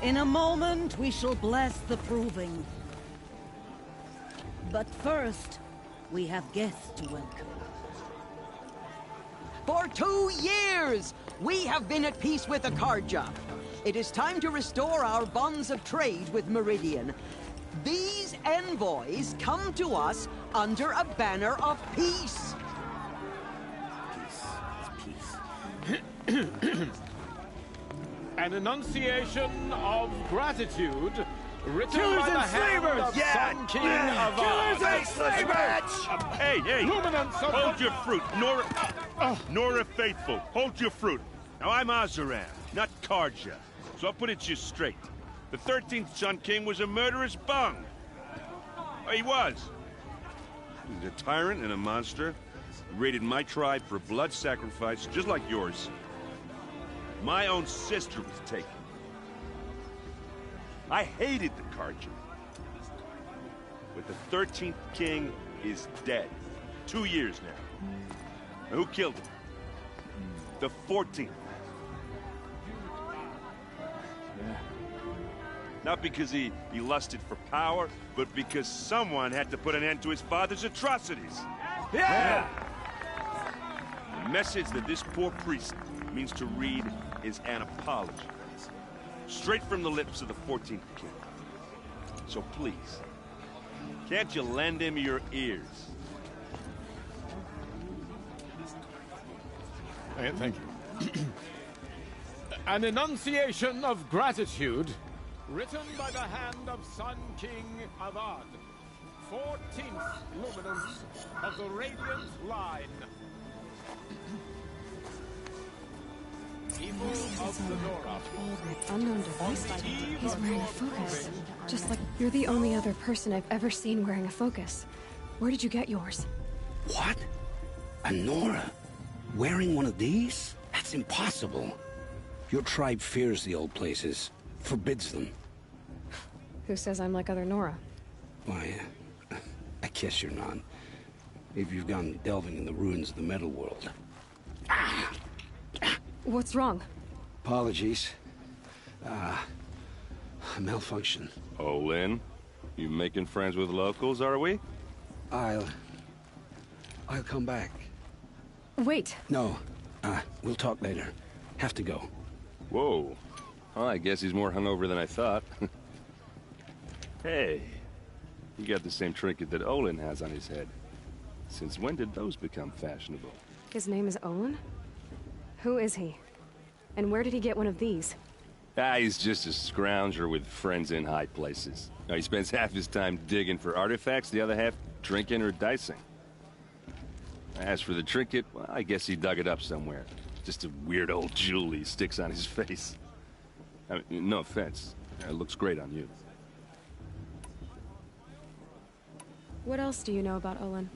In a moment, we shall bless the proving. But first, we have guests to welcome. For 2 years, we have been at peace with the Karja. It is time to restore our bonds of trade with Meridian. These envoys come to us under a banner of peace. An enunciation of gratitude written Killers by the and hand slavers! of Yeah! Sun King of Killers and slavers! Hey! Luminance of Hold your fruit, Nora Faithful. Hold your fruit. Now, I'm Azaran, not Karja, so I'll put it to you straight. The 13th Sun King was a murderous bung. Oh, he was. He's a tyrant and a monster. He raided my tribe for blood sacrifice, just like yours. My own sister was taken. I hated the Karja. But the 13th king is dead. 2 years now. Now, who killed him? The 14th. Not because he lusted for power, but because someone had to put an end to his father's atrocities. Yeah! The message that this poor priest means to read is an apology. Straight from the lips of the 14th king. So please, can't you lend him your ears? Thank you. An enunciation of gratitude written by the hand of Sun King Avad, 14th luminance of the Radiant Line. Unknown device. He's wearing a focus. Just like you're the only other person I've ever seen wearing a focus. Where did you get yours? What? A Nora? Wearing one of these? That's impossible. Your tribe fears the old places, forbids them. Who says I'm like other Nora? Why, I guess you're not. If you've gone delving in the ruins of the metal world. What's wrong? Apologies. Malfunction. Oh, Lynn? You making friends with locals, are we? I'll come back. Wait. No. We'll talk later. Have to go. Whoa. Well, I guess he's more hungover than I thought. Hey. You got the same trinket that Olin has on his head. Since when did those become fashionable? His name is Olin? Who is he? And where did he get one of these? He's just a scrounger with friends in high places. Now, he spends half his time digging for artifacts, the other half drinking or dicing. As for the trinket, well, I guess he dug it up somewhere. Just a weird old jewel he sticks on his face. I mean, no offense. It looks great on you. What else do you know about Olin?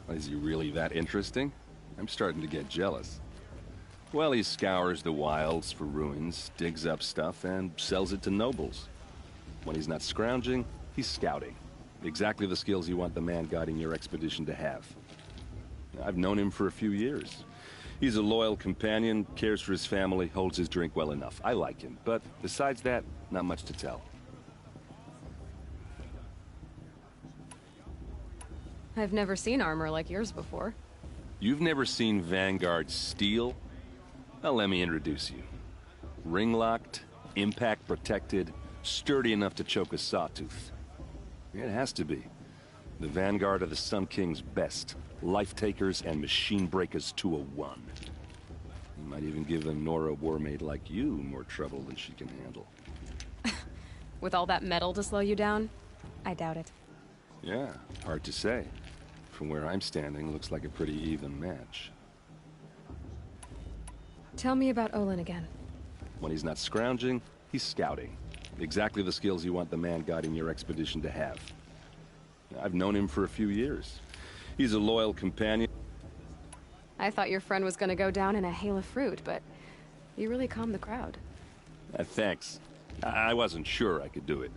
Is he really that interesting? I'm starting to get jealous. Well, he scours the wilds for ruins, digs up stuff, and sells it to nobles. When he's not scrounging, he's scouting. Exactly the skills you want the man guiding your expedition to have. I've known him for a few years. He's a loyal companion, cares for his family, holds his drink well enough. I like him, but besides that, not much to tell. I've never seen armor like yours before. You've never seen Vanguard steel? Well, let me introduce you. Ring-locked, impact-protected, sturdy enough to choke a sawtooth. It has to be. The Vanguard of the Sun King's best. Life-takers and machine-breakers to a one. You might even give a Nora warmaid like you more trouble than she can handle. With all that metal to slow you down? I doubt it. Yeah, hard to say. From where I'm standing, looks like a pretty even match. Tell me about Olin again. When he's not scrounging, he's scouting. Exactly the skills you want the man guiding your expedition to have. I've known him for a few years. He's a loyal companion. I thought your friend was gonna go down in a hail of fruit, but you really calmed the crowd. Thanks. I wasn't sure I could do it.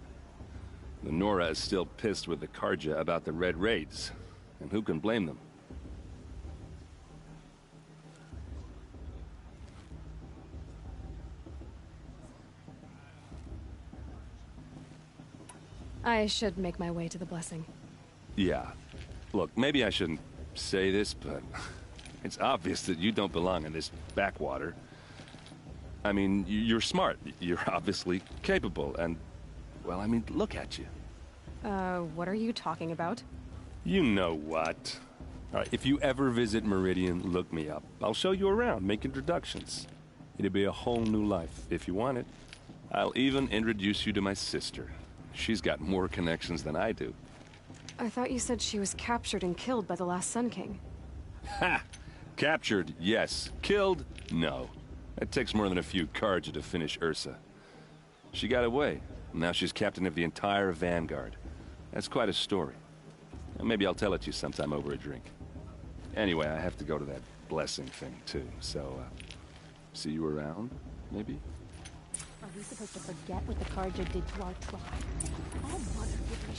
The Nora is still pissed with the Karja about the Red Raids. And who can blame them? I should make my way to the blessing. Yeah. Look, maybe I shouldn't say this, but it's obvious that you don't belong in this backwater. I mean, you're smart. You're obviously capable, and, well, I mean, look at you. What are you talking about? You know what. All right, if you ever visit Meridian, look me up. I'll show you around, make introductions. It'll be a whole new life, if you want it. I'll even introduce you to my sister. She's got more connections than I do. I thought you said she was captured and killed by the last Sun King. Ha! Captured, yes. Killed, no. It takes more than a few Karja to finish Ursa. She got away. Now she's captain of the entire Vanguard. That's quite a story. Maybe I'll tell it to you sometime over a drink. Anyway, I have to go to that blessing thing, too. So, see you around, maybe? Are we supposed to forget what the Karja did to our tribe? Oh, mother, give me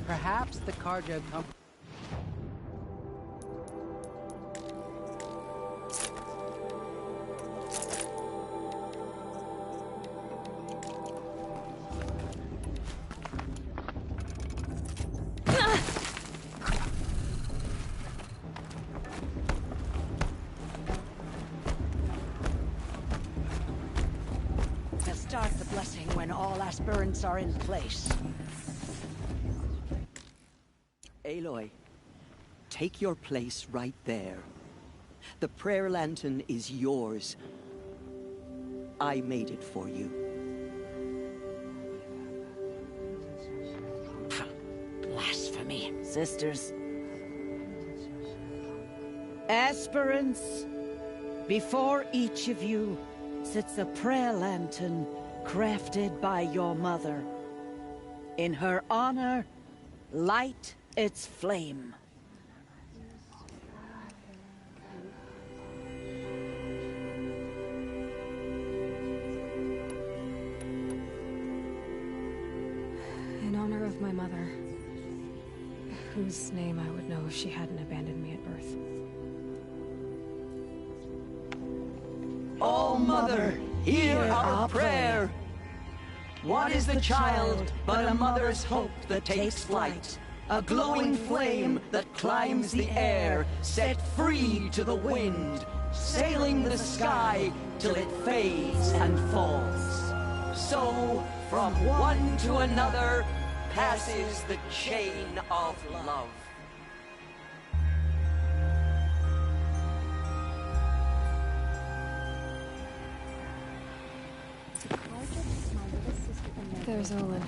Perhaps the Karja come... Start the blessing when all aspirants are in place. Aloy, take your place right there. The prayer lantern is yours. I made it for you. me, sisters. Aspirants, before each of you sits a prayer lantern crafted by your mother. In her honor, light its flame. In honor of my mother, whose name I would know if she hadn't abandoned me at birth. Oh, Mother, hear our prayer. What is the child but a mother's hope that takes flight? A glowing flame that climbs the air, set free to the wind, sailing the sky till it fades and falls. So, from one to another, passes the chain of love. There's Olin.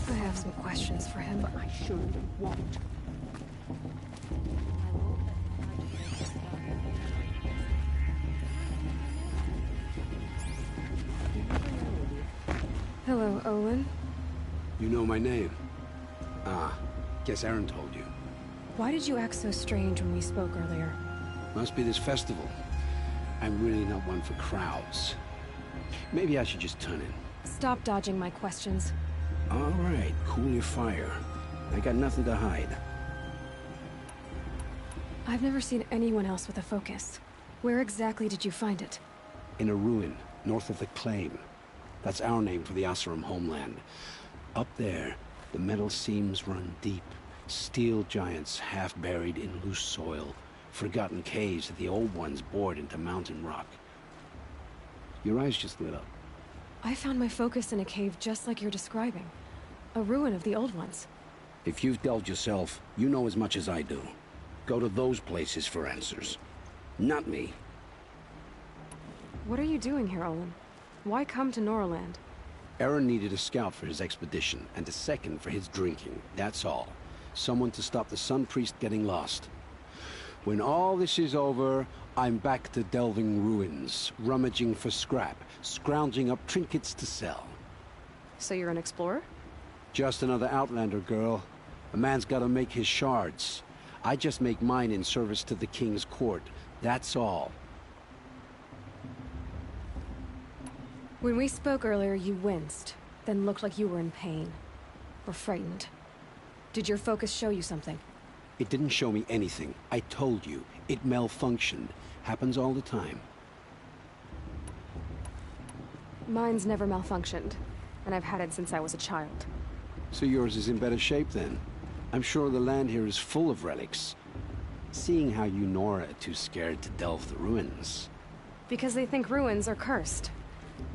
I have some questions for him. But I surely won't. Hello, Olin. You know my name? Ah, guess Aaron told you. Why did you act so strange when we spoke earlier? Must be this festival. I'm really not one for crowds. Maybe I should just turn in. Stop dodging my questions. All right, cool your fire. I got nothing to hide. I've never seen anyone else with a focus. Where exactly did you find it? In a ruin, north of the Claim. That's our name for the Oseram homeland. Up there, the metal seams run deep. Steel giants half buried in loose soil. Forgotten caves that the old ones bored into mountain rock. Your eyes just lit up. I found my focus in a cave just like you're describing. A ruin of the old ones. If you've delved yourself, you know as much as I do. Go to those places for answers. Not me. What are you doing here, Olin? Why come to Norland? Aaron needed a scout for his expedition, and a second for his drinking. That's all. Someone to stop the Sun Priest getting lost. When all this is over, I'm back to delving ruins, rummaging for scrap, scrounging up trinkets to sell. So you're an explorer? Just another Outlander, girl. A man's gotta make his shards. I just make mine in service to the King's court. That's all. When we spoke earlier, you winced, then looked like you were in pain. Or frightened. Did your focus show you something? It didn't show me anything. I told you. It malfunctioned. Happens all the time. Mine's never malfunctioned, and I've had it since I was a child. So yours is in better shape then? I'm sure the land here is full of relics. Seeing how you Nora are too scared to delve the ruins. Because they think ruins are cursed.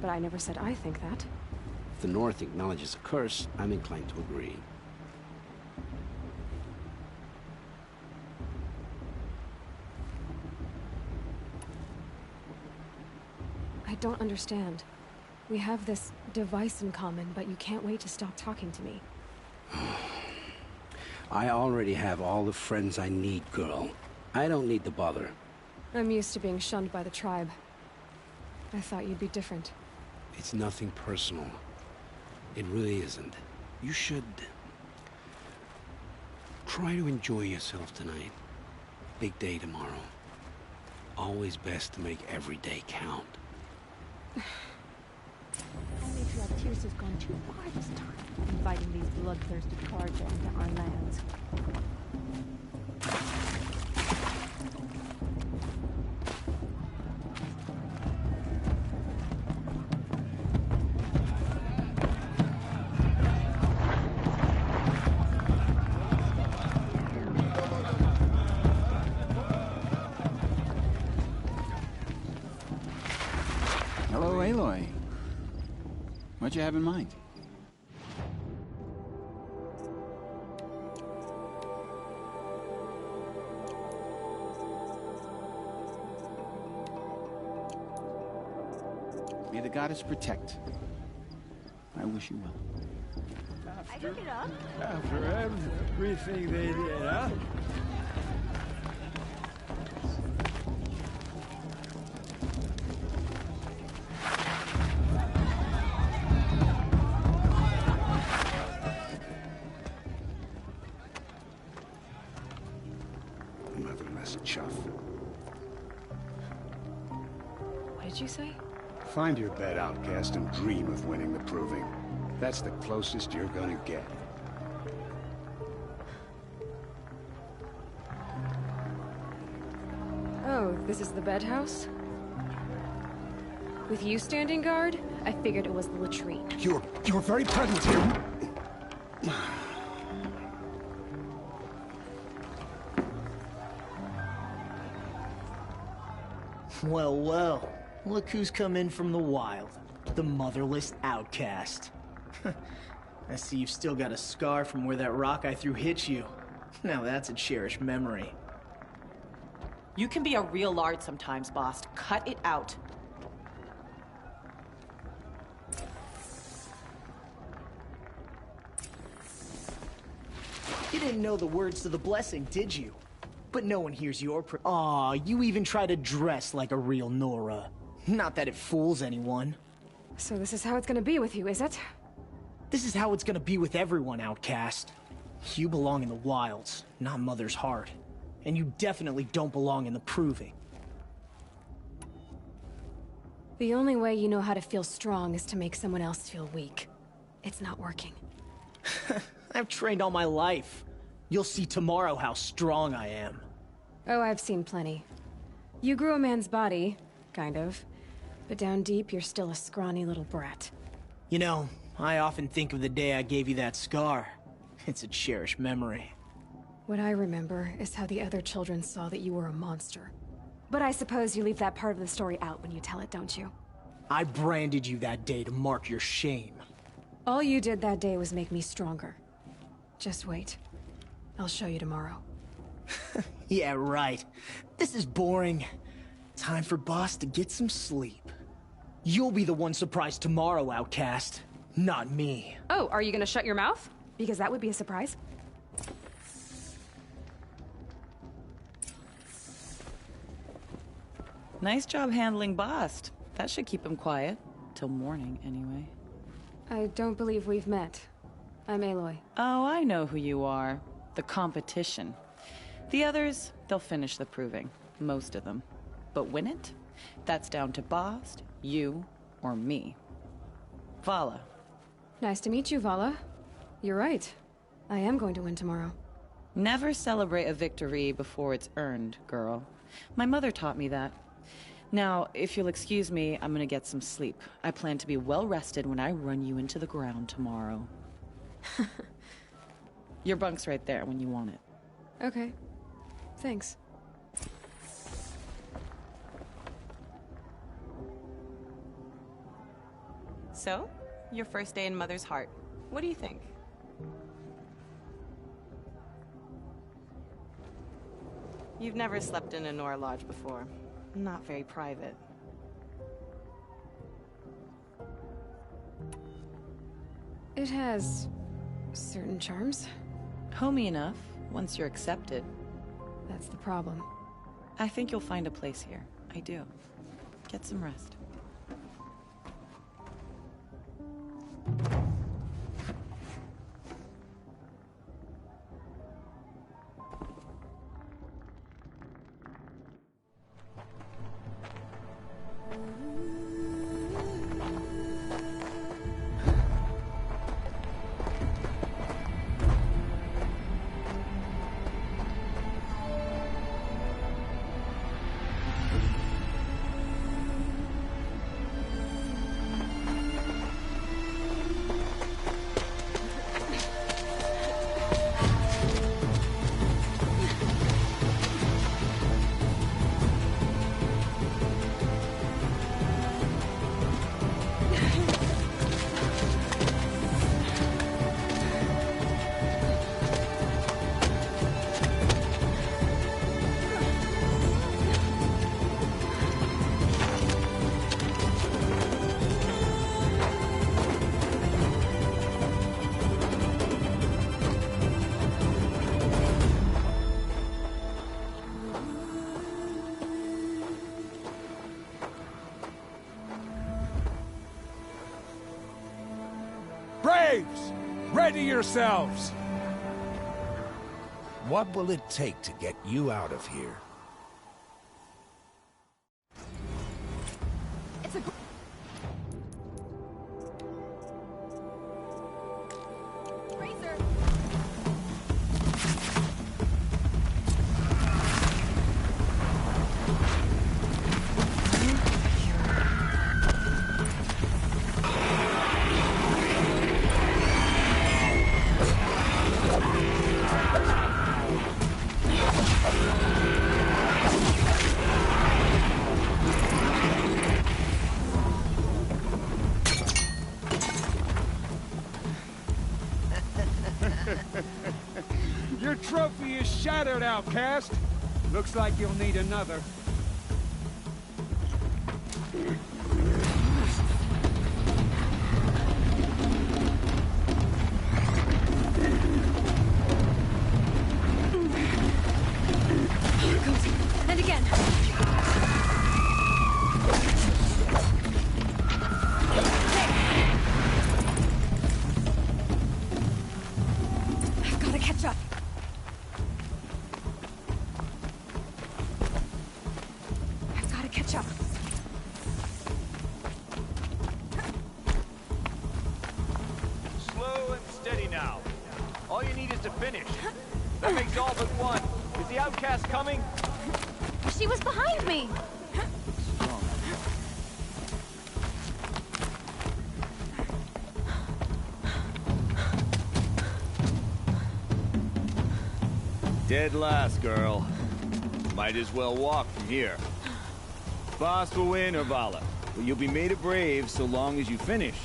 But I never said I think that. If the North acknowledges a curse, I'm inclined to agree. I don't understand. We have this device in common, but you can't wait to stop talking to me. I already have all the friends I need, girl. I don't need the bother. I'm used to being shunned by the tribe. I thought you'd be different. It's nothing personal. It really isn't. You should... try to enjoy yourself tonight. Big day tomorrow. Always best to make every day count. Our Tears has gone too far this time, inviting these bloodthirsty Karja into our lands. Hello, Aloy. What you have in mind? May the goddess protect. I wish you well. I took it up. After everything they did, huh? Motherless chuff. What did you say? Find your bed, outcast, and dream of winning the proving. That's the closest you're gonna get. Oh, this is the bed house? With you standing guard, I figured it was the latrine. You're very present here. Well, well. Look who's come in from the wild. The motherless outcast. I see you've still got a scar from where that rock I threw hit you. Now that's a cherished memory. You can be a real lard sometimes, boss. Cut it out. You didn't know the words to the blessing, did you? But no one hears your Aw, you even try to dress like a real Nora. Not that it fools anyone. So this is how it's gonna be with you, is it? This is how it's gonna be with everyone, outcast. You belong in the wilds, not Mother's heart. And you definitely don't belong in the proving. The only way you know how to feel strong is to make someone else feel weak. It's not working. I've trained all my life. You'll see tomorrow how strong I am. Oh, I've seen plenty. You grew a man's body, kind of. But down deep, you're still a scrawny little brat. You know, I often think of the day I gave you that scar. It's a cherished memory. What I remember is how the other children saw that you were a monster. But I suppose you leave that part of the story out when you tell it, don't you? I branded you that day to mark your shame. All you did that day was make me stronger. Just wait. I'll show you tomorrow. Yeah, right. This is boring. Time for Boss to get some sleep. You'll be the one surprised tomorrow, outcast. Not me. Oh, are you gonna shut your mouth? Because that would be a surprise. Nice job handling Bast. That should keep him quiet. Till morning, anyway. I don't believe we've met. I'm Aloy. Oh, I know who you are. The competition. The others, they'll finish the proving. Most of them. But win it? That's down to Bast, you, or me. Vala. Nice to meet you, Vala. You're right. I am going to win tomorrow. Never celebrate a victory before it's earned, girl. My mother taught me that. Now, if you'll excuse me, I'm gonna get some sleep. I plan to be well rested when I run you into the ground tomorrow. Your bunk's right there when you want it. Okay. Thanks. So, your first day in Mother's heart. What do you think? You've never slept in a Nora lodge before. Not very private. It has certain charms. Homey enough, once you're accepted. That's the problem. I think you'll find a place here. I do. Get some rest. yourselves! What will it take to get you out of here? It's a... Razor! Your trophy is shattered, outcast. Looks like you'll need another. And again. I've gotta catch up. I've gotta catch up. Slow and steady now. All you need is to finish. That makes all but one. Is the outcast coming? She was behind me. Dead last, girl. Might as well walk from here. Boss will win or Vala, but you'll be made a brave so long as you finish.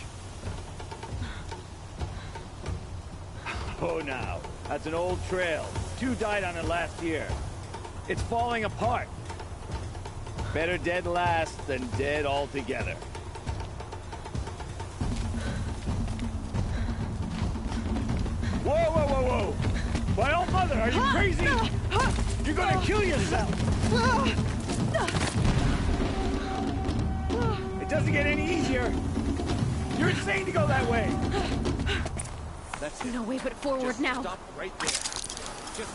Oh, now. That's an old trail. 2 died on it last year. It's falling apart. Better dead last than dead altogether. Whoa, whoa, whoa, whoa! My old mother, are you crazy? You're gonna kill yourself! It doesn't get any easier! You're insane to go that way! That's it. No way but forward Just now. Stop right there. Just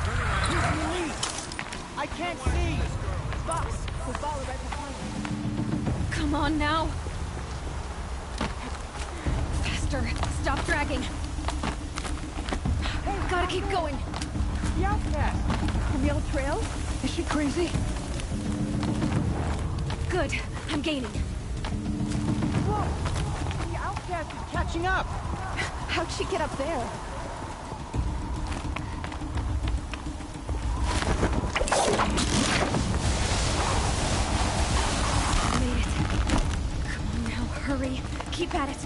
turn around. I can't see! Boss, the ball right behind me. Come on now. Faster. Stop dragging. Gotta keep going. The outcast! From the old trail? Is she crazy? Good. I'm gaining. Whoa! The outcast is catching up! How'd she get up there? Made it. Come on now, hurry. Keep at it.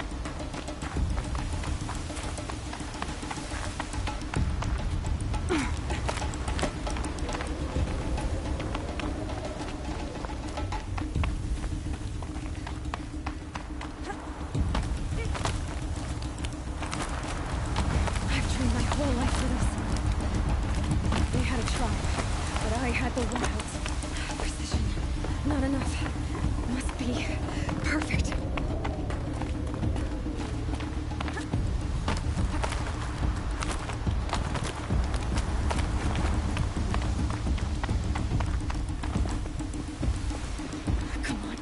I've trained my whole life for this. They had a tribe, but I had the wilds. Precision. Not enough. Must be perfect.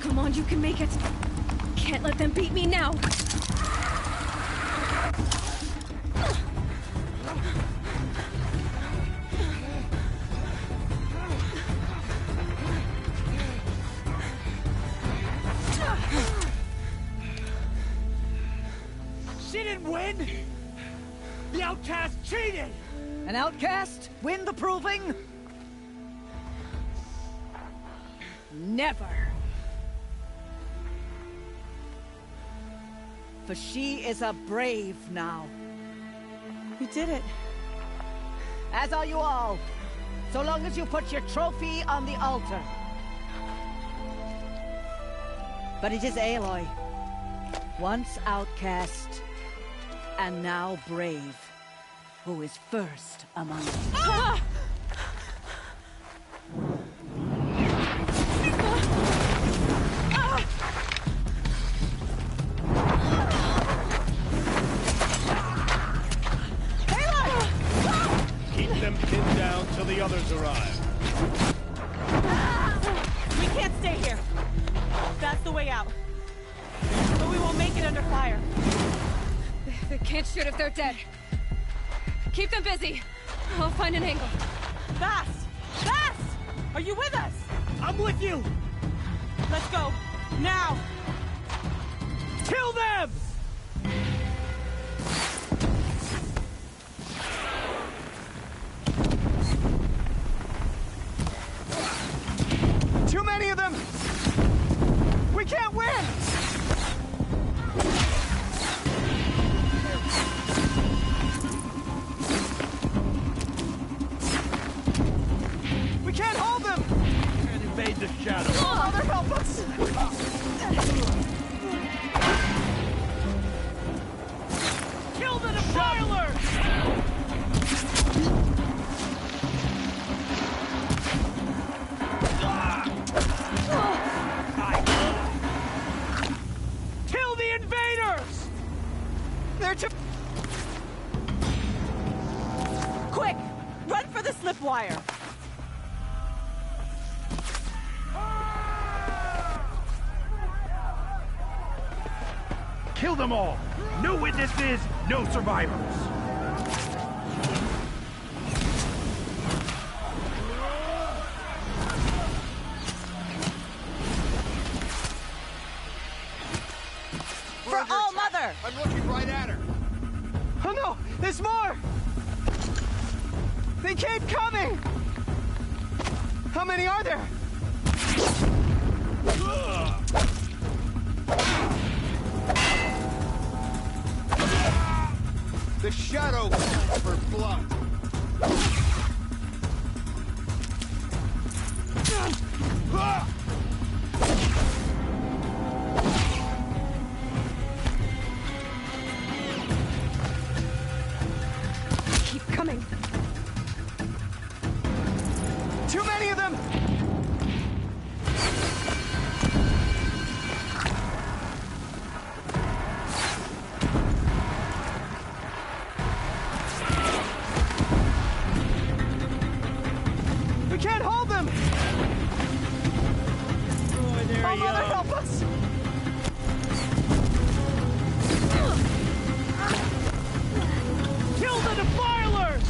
Come on, you can make it. Can't let them beat me now. She didn't win! The outcast cheated! An outcast? Win the proving? Never. For she is a brave now. You did it. As are you all. So long as you put your trophy on the altar. But it is Aloy. Once outcast, and now brave, who is first among us. Ah! Pinned down till the others arrive. We can't stay here. That's the way out. But we won't make it under fire. They can't shoot if they're dead. Keep them busy. I'll find an angle. Fast! Fast! Are you with us? I'm with you! Let's go. Now! Kill them! Too many of them! We can't win! We can't hold them! And invade the shadow. Oh, mother, help us! Kill the defilers! Kill the invaders! They're too... Quick! Run for the slip wire! Kill them all! No witnesses, no survivors! For All Mother! I'm looking right at her. Oh no! There's more! They keep coming! How many are there? The shadow calls for blood. Keep coming. Too many of them! We can't hold them! Oh, Mother, help us! Kill the defilers!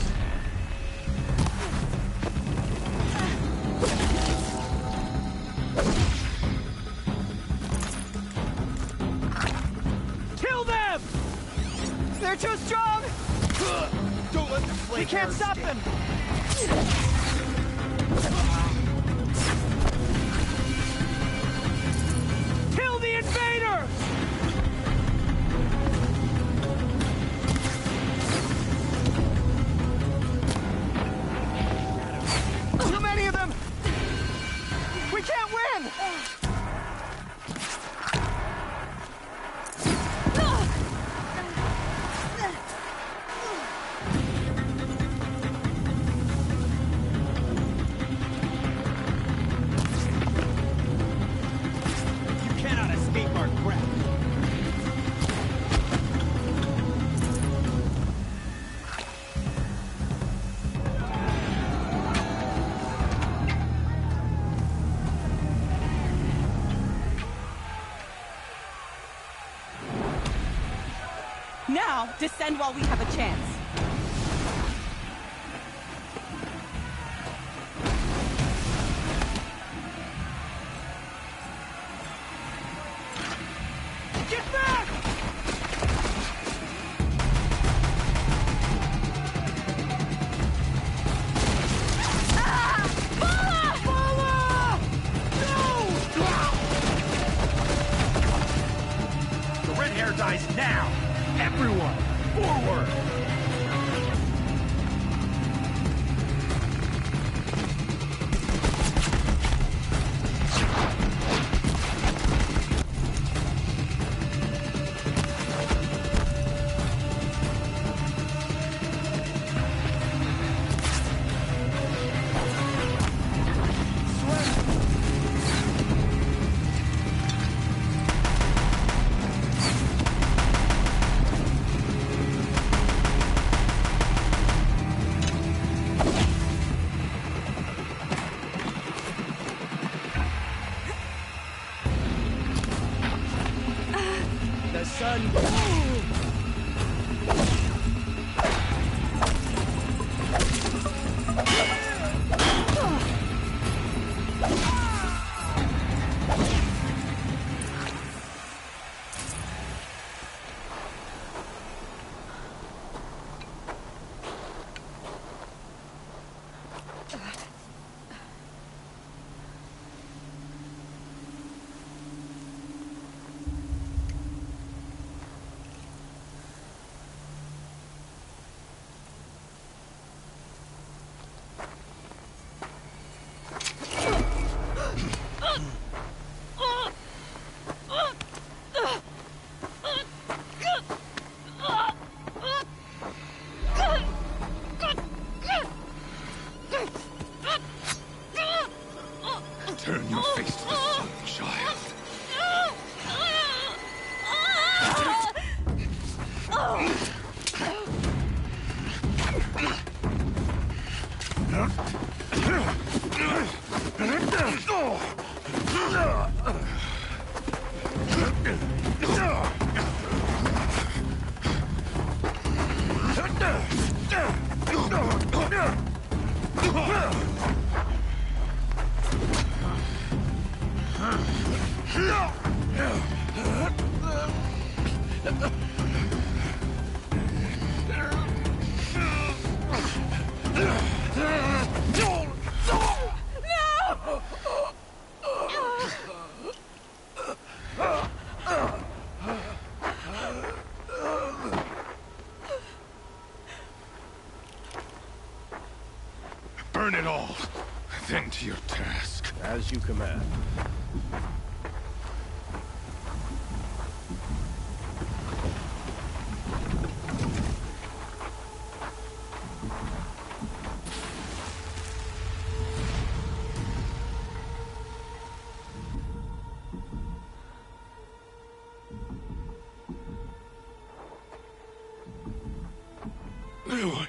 Kill them! They're too strong! Don't let them play. We can't stop them! Kill the invaders! Too many of them! We can't win! You cannot escape our grasp. Now, descend while we have a chance. Get back! The red hair dies now! Everyone, forward! Burn it all, then to your task. As you command. Aloy.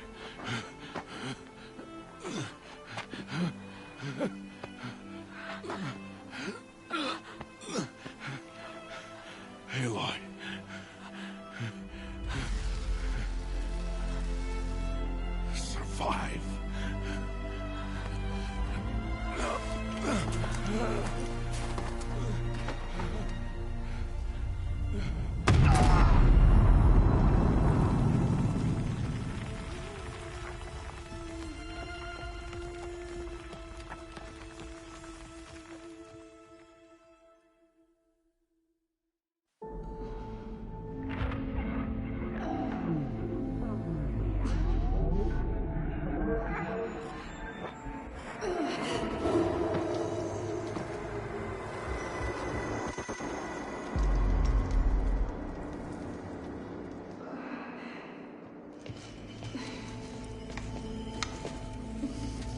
Aloy. Survive.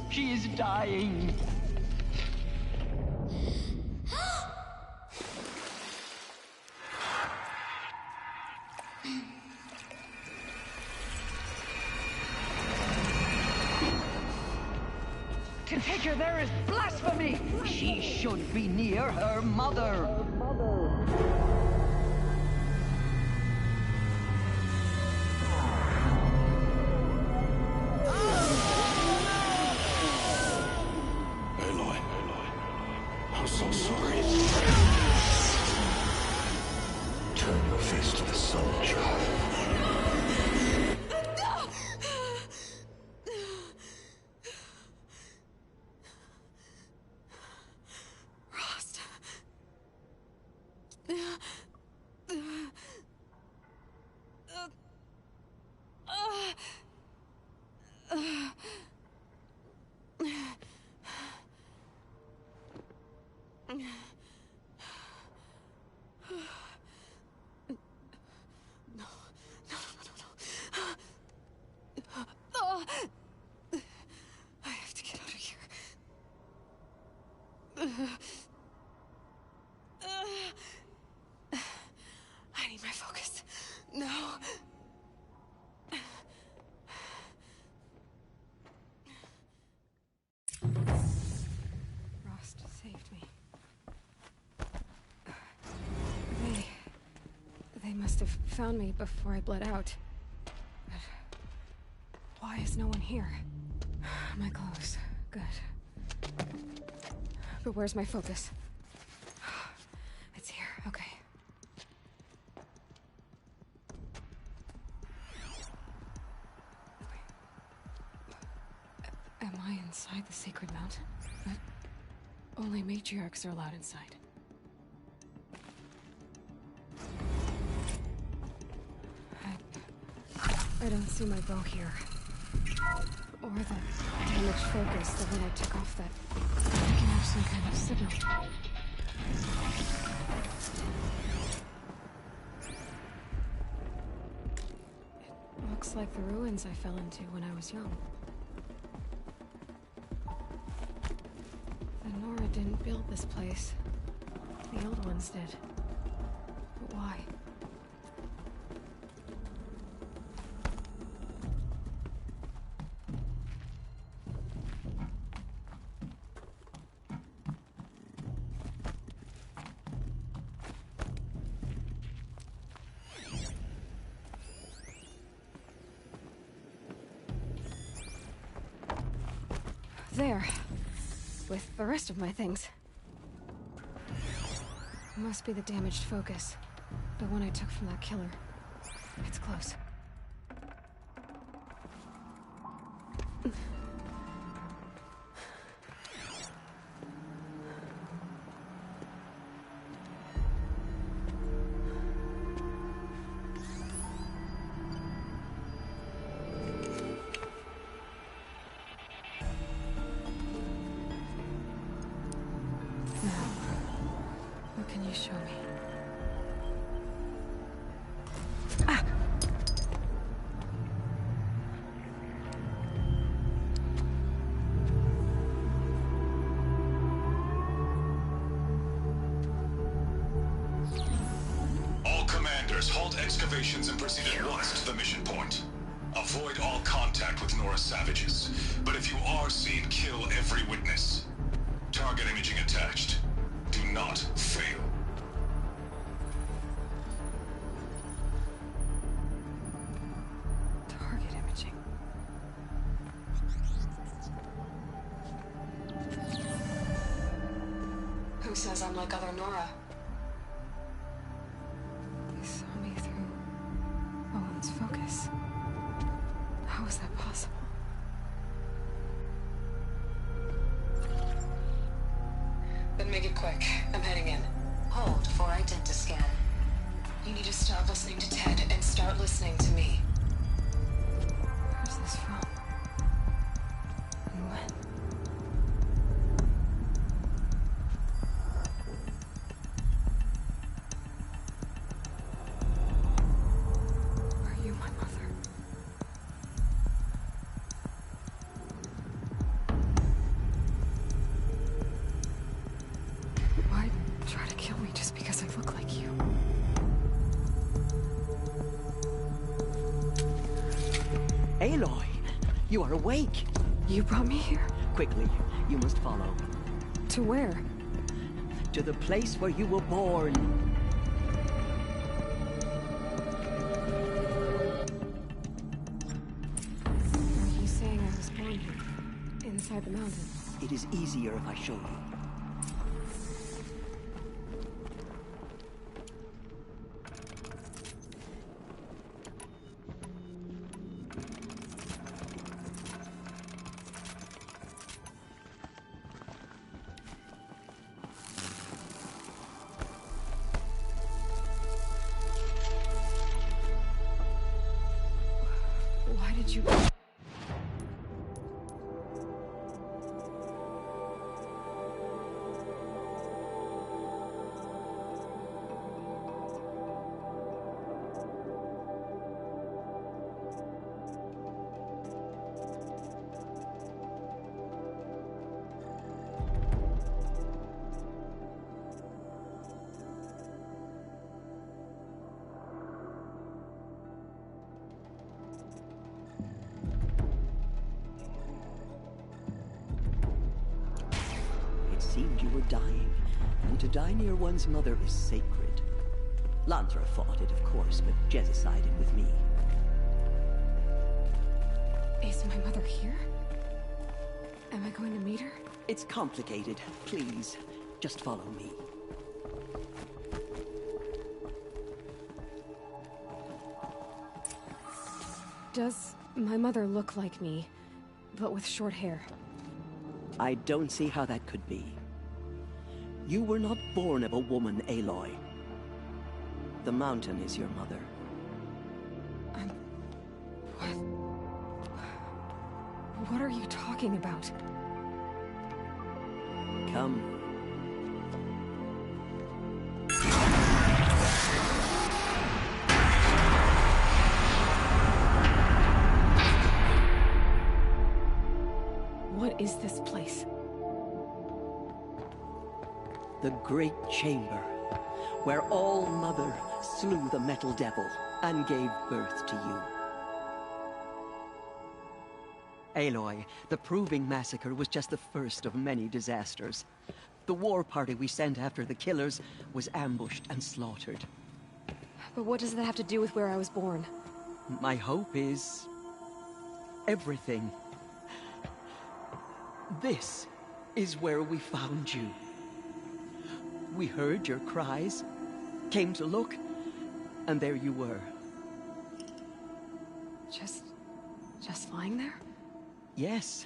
She is dying. To take her there is blasphemy. She should be near her mother. Aloy. I'm so sorry. Turn your face to the sun, child. I have to get out of here. I need my focus. No. Rost saved me. They must have found me before I bled out. But why is no one here? My clothes. Good. But where's my focus? It's here. Okay. Am I inside the sacred mountain? But only matriarchs are allowed inside. I don't see my bow here. Or the damaged focus that when I took off that I can have some kind of signal. It looks like the ruins I fell into when I was young. The Nora didn't build this place. The old ones did. But why? There. With the rest of my things. Must be the damaged focus. The one I took from that killer. It's close. What can you show me? Ah! All commanders, halt excavations and proceed at once to the mission point. Avoid all contact with Nora savages. But if you are seen, kill every witness. Target imaging attached. Do not fail. Target imaging. Who says I'm like other Nora? He saw me through Owen's focus. How is that possible? Then make it quick. I'm heading in. Hold for identiscan. You need to stop listening to Ted and start listening to me. Where's this from? And when? Are you my mother? Why try to kill me just because I look like you? Aloy, you are awake. You brought me here? Quickly, you must follow. To where? To the place where you were born. Are you saying I was born here? Inside the mountain? It is easier if I show you. Why did you... It seemed you were dying, and to die near one's mother is sacred. Lantra fought it, of course, but Jezza sided with me. Is my mother here? Am I going to meet her? It's complicated. Please, just follow me. Does my mother look like me, but with short hair? I don't see how that could be. You were not born of a woman, Aloy. The mountain is your mother. What are you talking about? Come. What is this place? The Great Chamber, where All Mother slew the Metal Devil and gave birth to you. Aloy, the Proving Massacre was just the first of many disasters. The war party we sent after the killers was ambushed and slaughtered. But what does that have to do with where I was born? My hope is... everything. This is where we found you. We heard your cries, came to look, and there you were. Just lying there? Yes.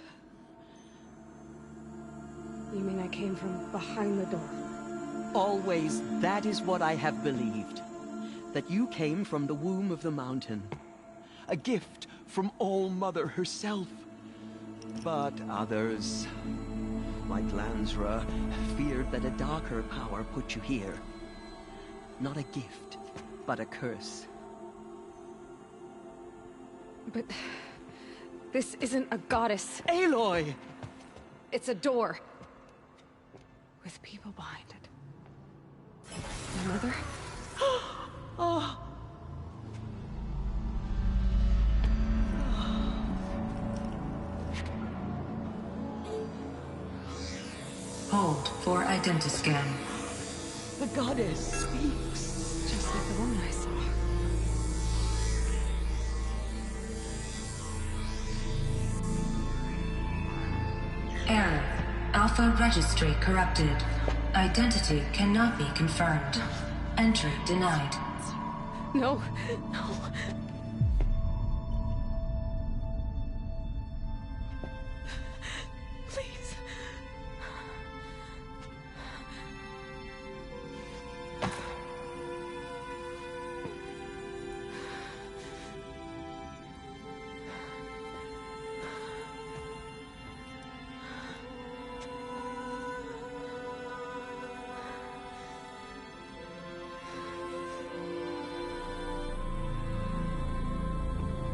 You mean I came from behind the door? Always, that is what I have believed. That you came from the womb of the mountain. A gift from All-Mother herself. But others, like Lansra, feared that a darker power put you here. Not a gift, but a curse. But this isn't a goddess. Aloy! It's a door. With people behind it. My mother? Oh. Hold for identiscan. The goddess speaks. Just like the woman I saw. Error. Alpha registry corrupted. Identity cannot be confirmed. Entry denied. No, no. Please.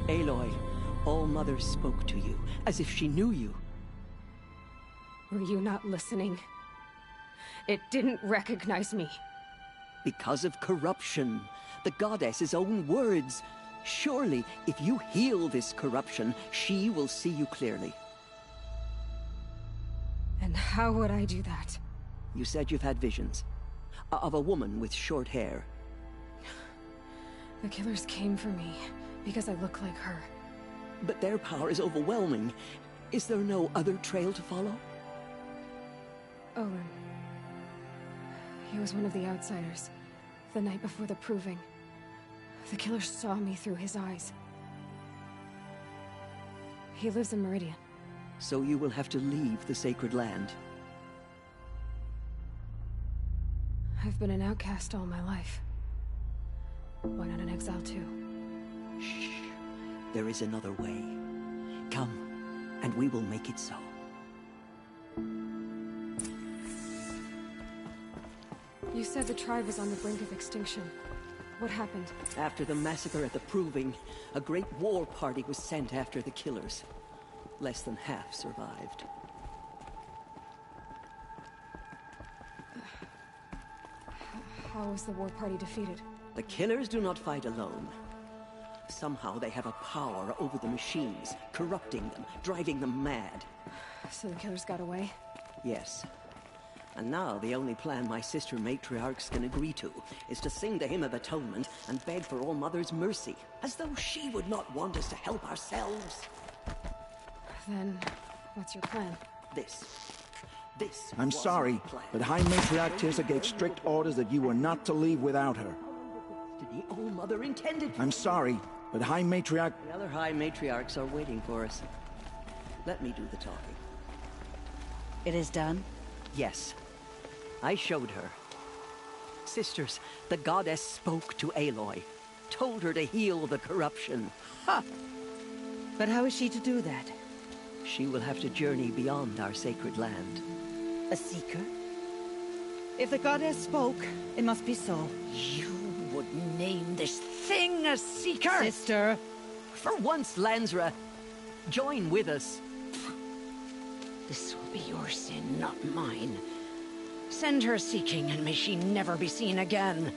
Aloy, All-Mother spoke to you, as if she knew you. Were you not listening? It didn't recognize me. Because of corruption. The goddess's own words. Surely, if you heal this corruption, she will see you clearly. And how would I do that? You said you've had visions. Of a woman with short hair. The killers came for me, because I look like her. But their power is overwhelming. Is there no other trail to follow? Owen. He was one of the outsiders. The night before the proving. The killer saw me through his eyes. He lives in Meridian. So you will have to leave the sacred land. I've been an outcast all my life. Why not an exile too? Shh. There is another way. Come, and we will make it so. You said the tribe was on the brink of extinction. What happened? After the massacre at the Proving, a great war party was sent after the killers. Less than half survived. How was the war party defeated? The killers do not fight alone. Somehow they have a power over the machines, corrupting them, driving them mad. So the killers got away? Yes. And now the only plan my sister matriarchs can agree to is to sing the Hymn of Atonement and beg for All-Mother's mercy, as though she would not want us to help ourselves. Then, what's your plan? This. I'm sorry, but High Matriarch Tirsa gave strict orders that you were not to leave without her. The All-Mother intended. I'm sorry, but High Matriarch... The other High Matriarchs are waiting for us. Let me do the talking. It is done? Yes. I showed her. Sisters, the goddess spoke to Aloy. Told her to heal the corruption. Ha! But how is she to do that? She will have to journey beyond our sacred land. A seeker? If the goddess spoke, it must be so. You would name this thing a seeker? Sister! For once, Lansra, join with us. This will be your sin, not mine. Send her seeking, and may she never be seen again.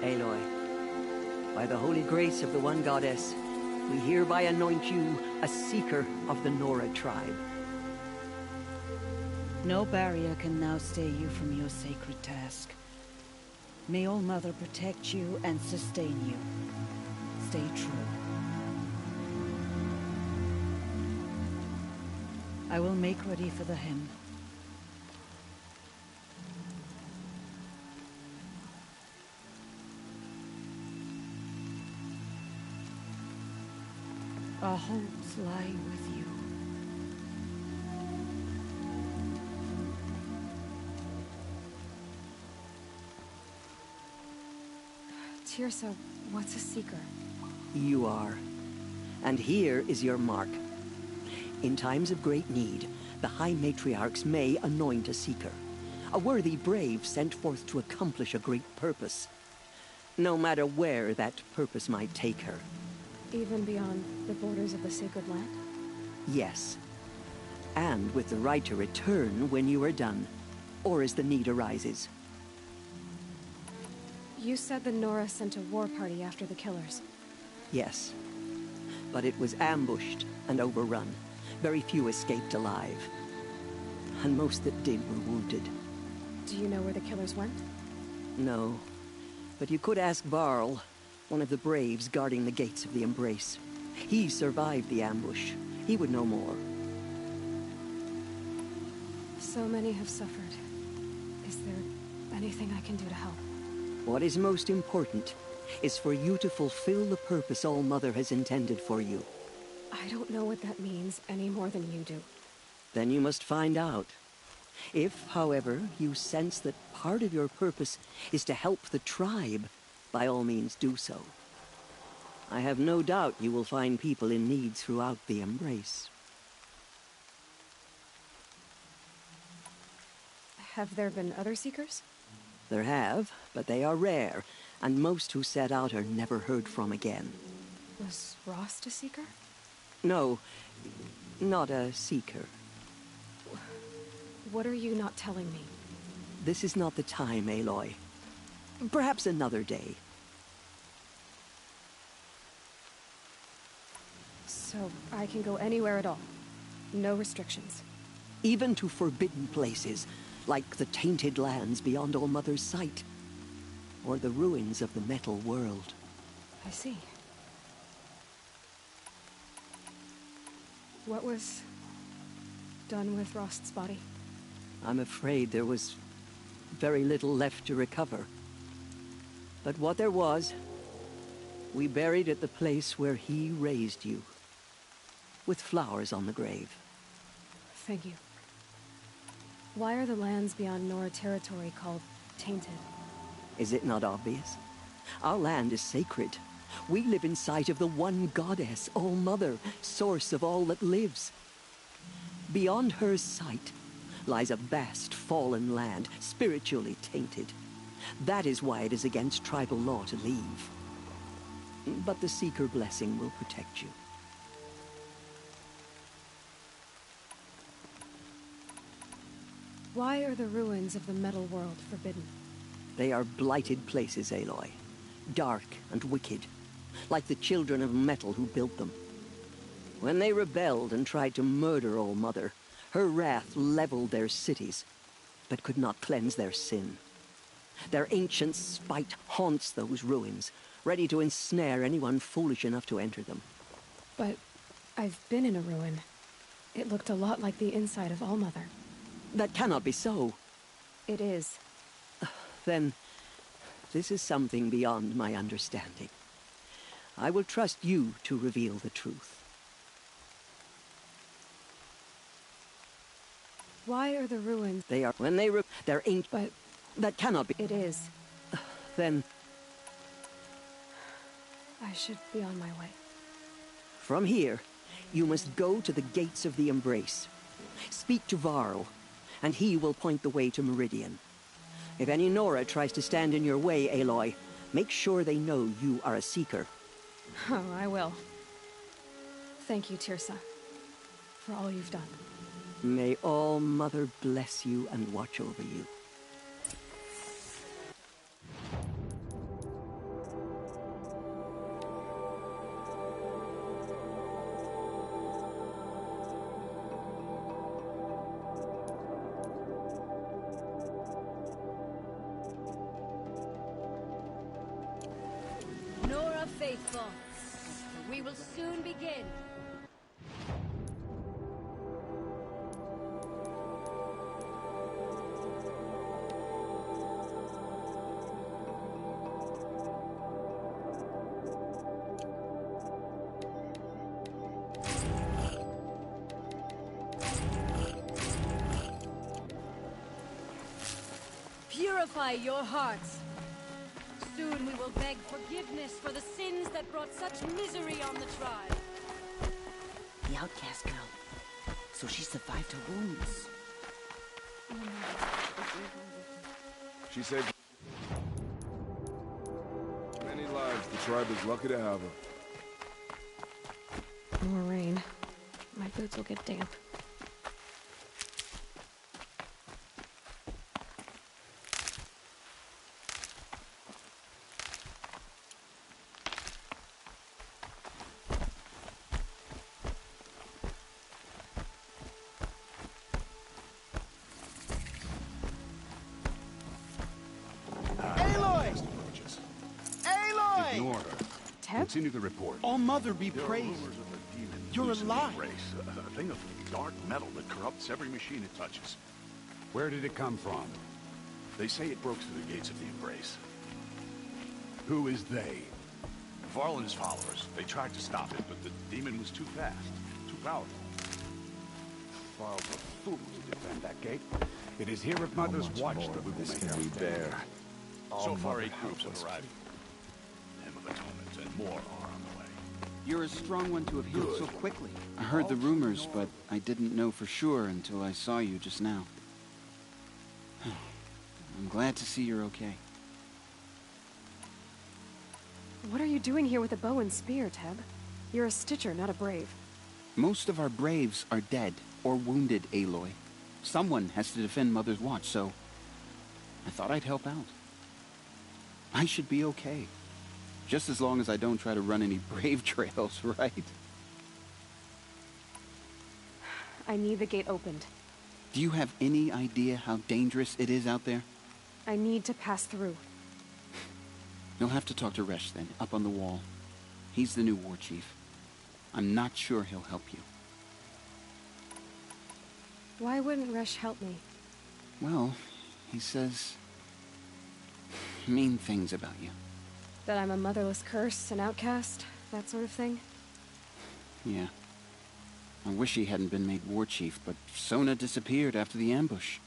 Aloy, by the holy grace of the one goddess, we hereby anoint you a seeker of the Nora tribe. No barrier can now stay you from your sacred task. May All Mother protect you and sustain you. Stay true. I will make ready for the hymn. Our hopes lie with you. Tirsa, what's a seeker? You are. And here is your mark. In times of great need, the High Matriarchs may anoint a seeker. A worthy brave sent forth to accomplish a great purpose. No matter where that purpose might take her. Even beyond the borders of the sacred land? Yes. And with the right to return when you are done, or as the need arises. You said the Nora sent a war party after the killers. Yes. But it was ambushed and overrun. Very few escaped alive. And most that did were wounded. Do you know where the killers went? No. But you could ask Varl, one of the braves guarding the gates of the Embrace. He survived the ambush. He would know more. So many have suffered. Is there anything I can do to help? What is most important is for you to fulfill the purpose All Mother has intended for you. I don't know what that means any more than you do. Then you must find out. If, however, you sense that part of your purpose is to help the tribe, by all means do so. I have no doubt you will find people in need throughout the Embrace. Have there been other Seekers? There have, but they are rare, and most who set out are never heard from again. Was Rost a Seeker? No, not a Seeker. What are you not telling me? This is not the time, Aloy. Perhaps another day. So, I can go anywhere at all? No restrictions? Even to forbidden places, like the tainted lands beyond All Mother's sight. Or the ruins of the metal world. I see. What was done with Rost's body? I'm afraid there was very little left to recover. But what there was, we buried at the place where he raised you. With flowers on the grave. Thank you. Why are the lands beyond Nora territory called tainted? Is it not obvious? Our land is sacred. We live in sight of the one goddess, All Mother, source of all that lives. Beyond her sight lies a vast fallen land, spiritually tainted. That is why it is against tribal law to leave. But the Seeker blessing will protect you. Why are the ruins of the metal world forbidden? They are blighted places, Aloy. Dark and wicked. Like the children of metal who built them. When they rebelled and tried to murder All Mother, her wrath leveled their cities, but could not cleanse their sin. Their ancient spite haunts those ruins, ready to ensnare anyone foolish enough to enter them. But I've been in a ruin. It looked a lot like the inside of All Mother. That cannot be so. It is. Then, this is something beyond my understanding. I will trust you to reveal the truth. Why are the ruins... They are... When they... They're ancient... But... That cannot be... It is. Then... I should be on my way. From here, you must go to the gates of the Embrace. Speak to Varl, and he will point the way to Meridian. If any Nora tries to stand in your way, Aloy, make sure they know you are a Seeker. Oh, I will. Thank you, Tirsa, for all you've done. May All Mother bless you and watch over you. faithful. For we will soon begin. Purify your hearts. Soon we will beg forgiveness for the sins that brought such misery on the tribe. The outcast girl. So she survived her wounds. She saved many lives. The tribe is lucky to have her. More rain. My boots will get damp. Ignore her. Teb? Continue the report. Oh, Mother be There are praised. rumors of a demon You're loose in the alive. Embrace, a thing of dark metal that corrupts every machine it touches. Where did it come from? They say it broke through the gates of the Embrace. Who is they? Varl and his followers. They tried to stop it, but the demon was too fast, too powerful. Varl's a fool to defend that gate. It is here at Mother's Watch that we will make our stand. So far, 8 Mother groups help us. have arrived. Hymn of Atonement and more are on the way. You're a strong one to have healed so Good. quickly. I heard the rumors, but I didn't know for sure until I saw you just now. I'm glad to see you're okay. What are you doing here with a bow and spear, Teb? You're a Stitcher, not a Brave. Most of our Braves are dead or wounded, Aloy. Someone has to defend Mother's Watch, so I thought I'd help out. I should be okay. Just as long as I don't try to run any Brave trails, right? I need the gate opened. Do you have any idea how dangerous it is out there? I need to pass through. You'll have to talk to Resh then, up on the wall. He's the new war chief. I'm not sure he'll help you. Why wouldn't Resh help me? Well, he says mean things about you. That I'm a motherless curse, an outcast, that sort of thing? Yeah. I wish he hadn't been made war chief, but Sona disappeared after the ambush.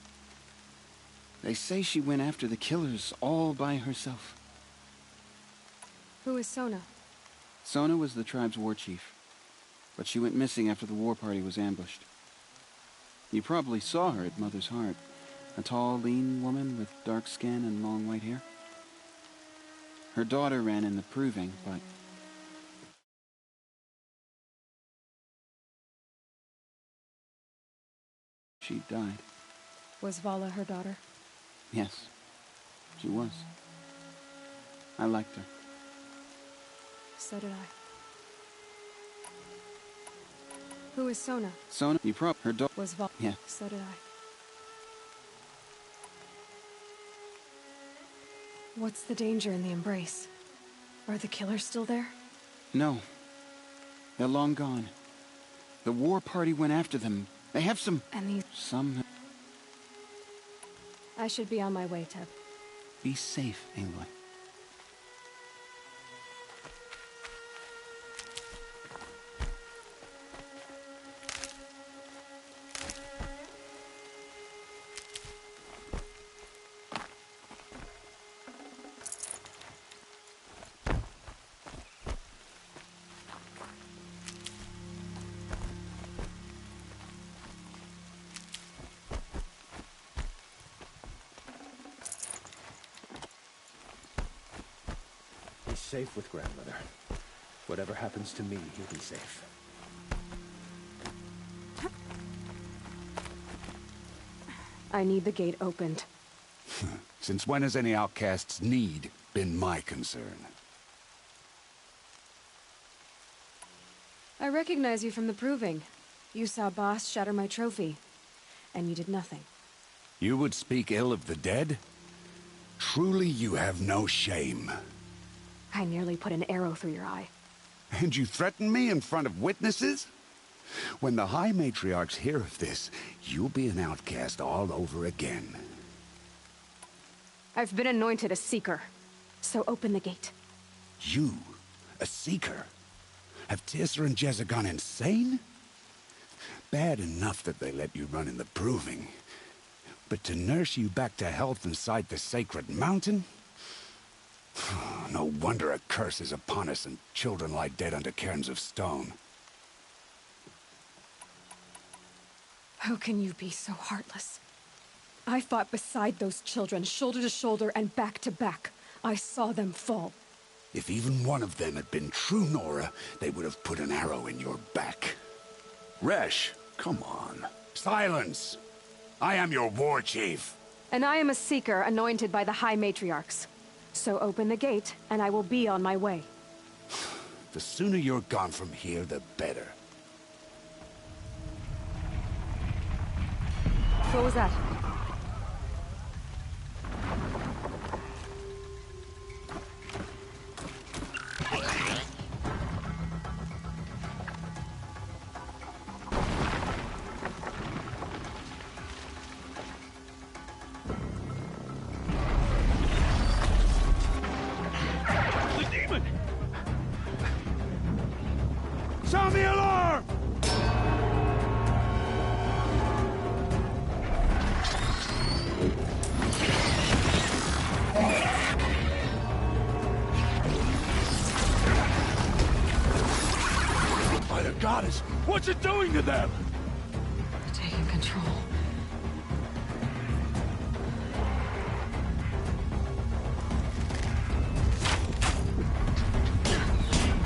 They say she went after the killers all by herself. Who is Sona? Sona was the tribe's war chief, but she went missing after the war party was ambushed. You probably saw her at Mother's Heart. A tall, lean woman with dark skin and long white hair. Her daughter ran in the proving, but she died. Was Vala her daughter? Yes, she was. I liked her. So did I. Who is Sona? Sona, her daughter Was Vala? Yeah. So did I. What's the danger in the Embrace? Are the killers still there? No. They're long gone. The war party went after them. They have some... And these... Some... I should be on my way, Teb. Be safe, Aloy. Be safe with grandmother. Whatever happens to me, you'll be safe. I need the gate opened. Since when has any outcast's need been my concern? I recognize you from the proving. You saw Boss shatter my trophy. And you did nothing. You would speak ill of the dead? Truly you have no shame. I nearly put an arrow through your eye. And you threaten me in front of witnesses? When the High Matriarchs hear of this, you'll be an outcast all over again. I've been anointed a Seeker, so open the gate. You? A Seeker? Have Teersa and Jezza gone insane? Bad enough that they let you run in the Proving. But to nurse you back to health inside the Sacred Mountain? No wonder a curse is upon us and children lie dead under cairns of stone. How can you be so heartless? I fought beside those children, shoulder to shoulder and back to back. I saw them fall. If even one of them had been true Nora, they would have put an arrow in your back. Resh, come on. Silence! I am your war chief. And I am a Seeker anointed by the High Matriarchs. So open the gate, and I will be on my way. The sooner you're gone from here, the better. What was that? Sound the alarm! By the goddess, what's it doing to them? Taking control.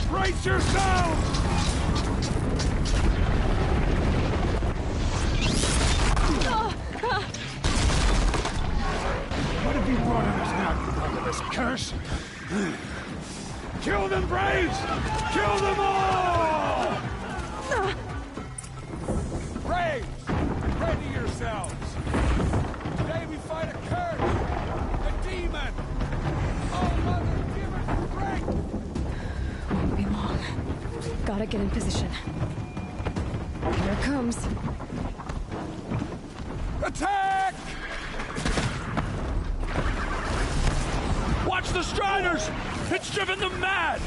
Brace yourselves! What have you brought on us now, under this curse? Kill them, Braves! Kill them all! Braves! Ready yourselves! Today we fight a curse! A demon! Oh, Mother, give us strength! Won't be long. Gotta get in position. Here it comes. Attack! Watch the Striders! It's driven them mad!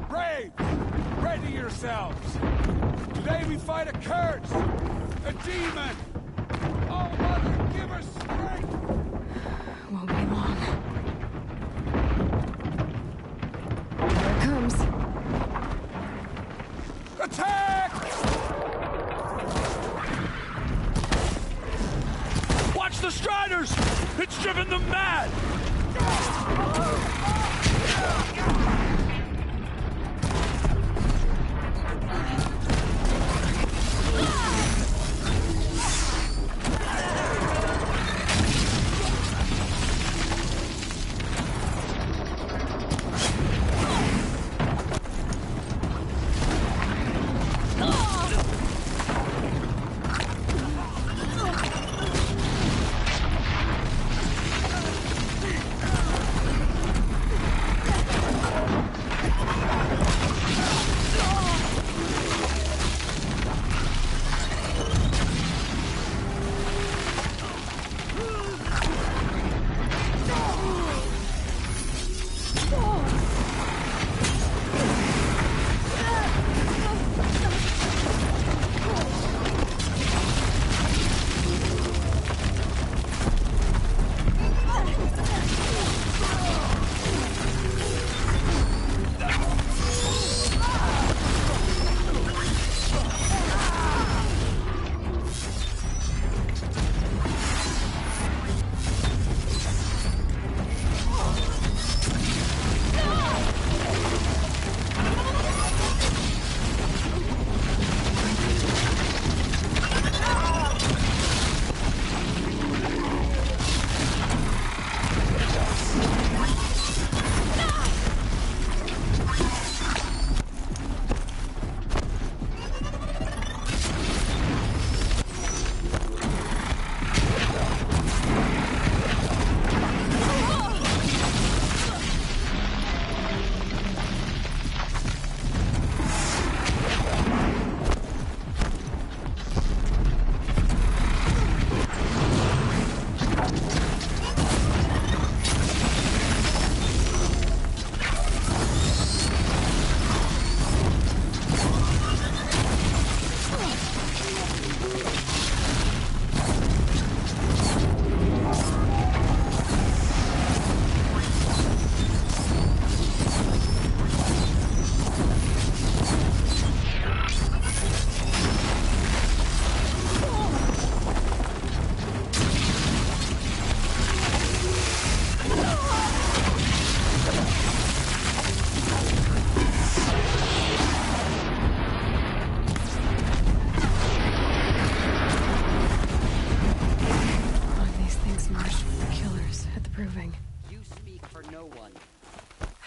Braves! Ready yourselves! Today we fight a curse! A demon! Oh, Mother, give us strength! Won't be long. Here it comes. Attack! Watch the Striders! It's driven them mad!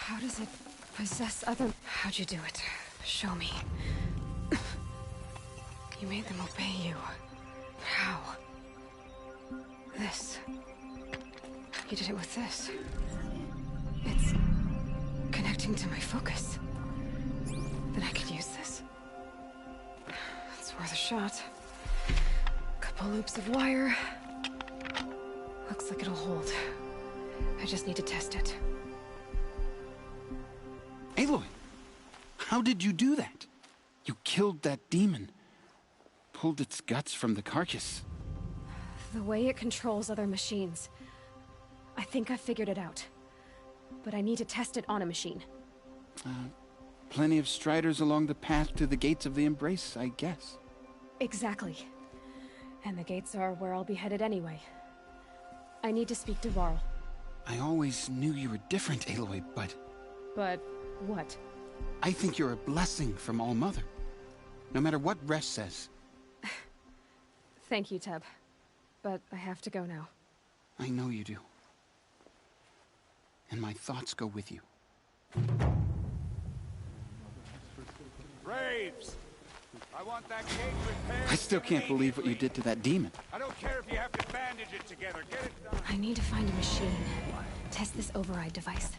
How does it possess other... How'd you do it? Show me. You made them obey you. How? This. You did it with this. It's connecting to my focus. Then I could use this. It's worth a shot. Couple loops of wire. Looks like it'll hold. I just need to test it. Aloy! How did you do that? You killed that demon. Pulled its guts from the carcass. The way it controls other machines. I think I figured it out. But I need to test it on a machine. Plenty of striders along the path to the gates of the Embrace, I guess. Exactly. And the gates are where I'll be headed anyway. I need to speak to Varl. I always knew you were different, Aloy, but... But what? I think you're a blessing from All-Mother. No matter what Resh says. Thank you, Teb. But I have to go now. I know you do. And my thoughts go with you. Braves! I want that gate repaired. I still can't believe what you did to that demon. I don't care if you have to bandage it together. Get it done. I need to find a machine. Test this override device.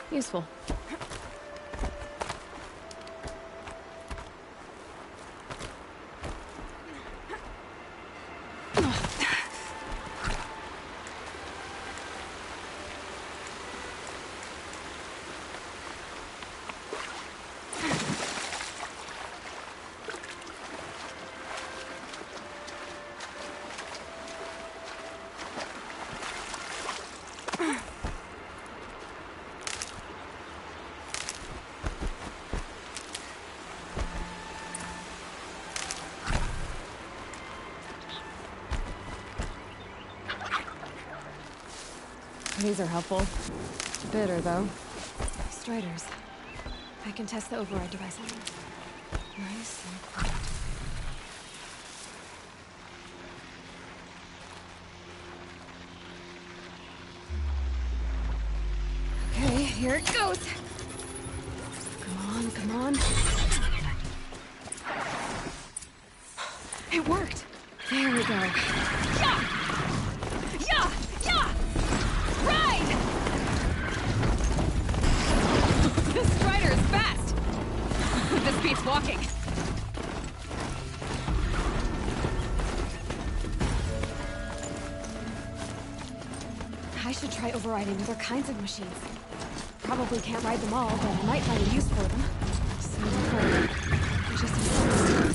Useful. These are helpful. Bitter, though. Striders. I can test the override device on them. Nice and quiet. Okay, here it goes. Come on, come on. It worked. There we go. Yeah! Yeah! Yeah! Ride! This strider is fast! This beats walking. I should try overriding other kinds of machines. Probably can't ride them all, but I might find a use for them.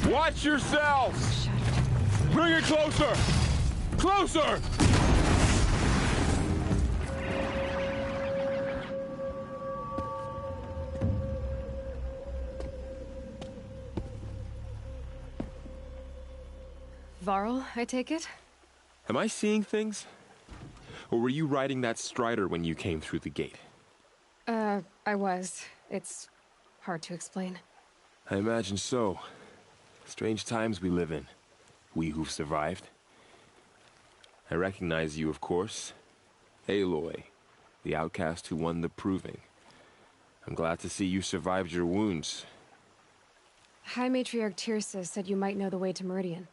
So, watch yourselves! Bring it closer! Closer! Varl, I take it? Am I seeing things? Or were you riding that strider when you came through the gate? I was. It's hard to explain. I imagine so. Strange times we live in. We who've survived. I recognize you, of course. Aloy, the outcast who won the proving. I'm glad to see you survived your wounds. High Matriarch Tirsa said you might know the way to Meridian.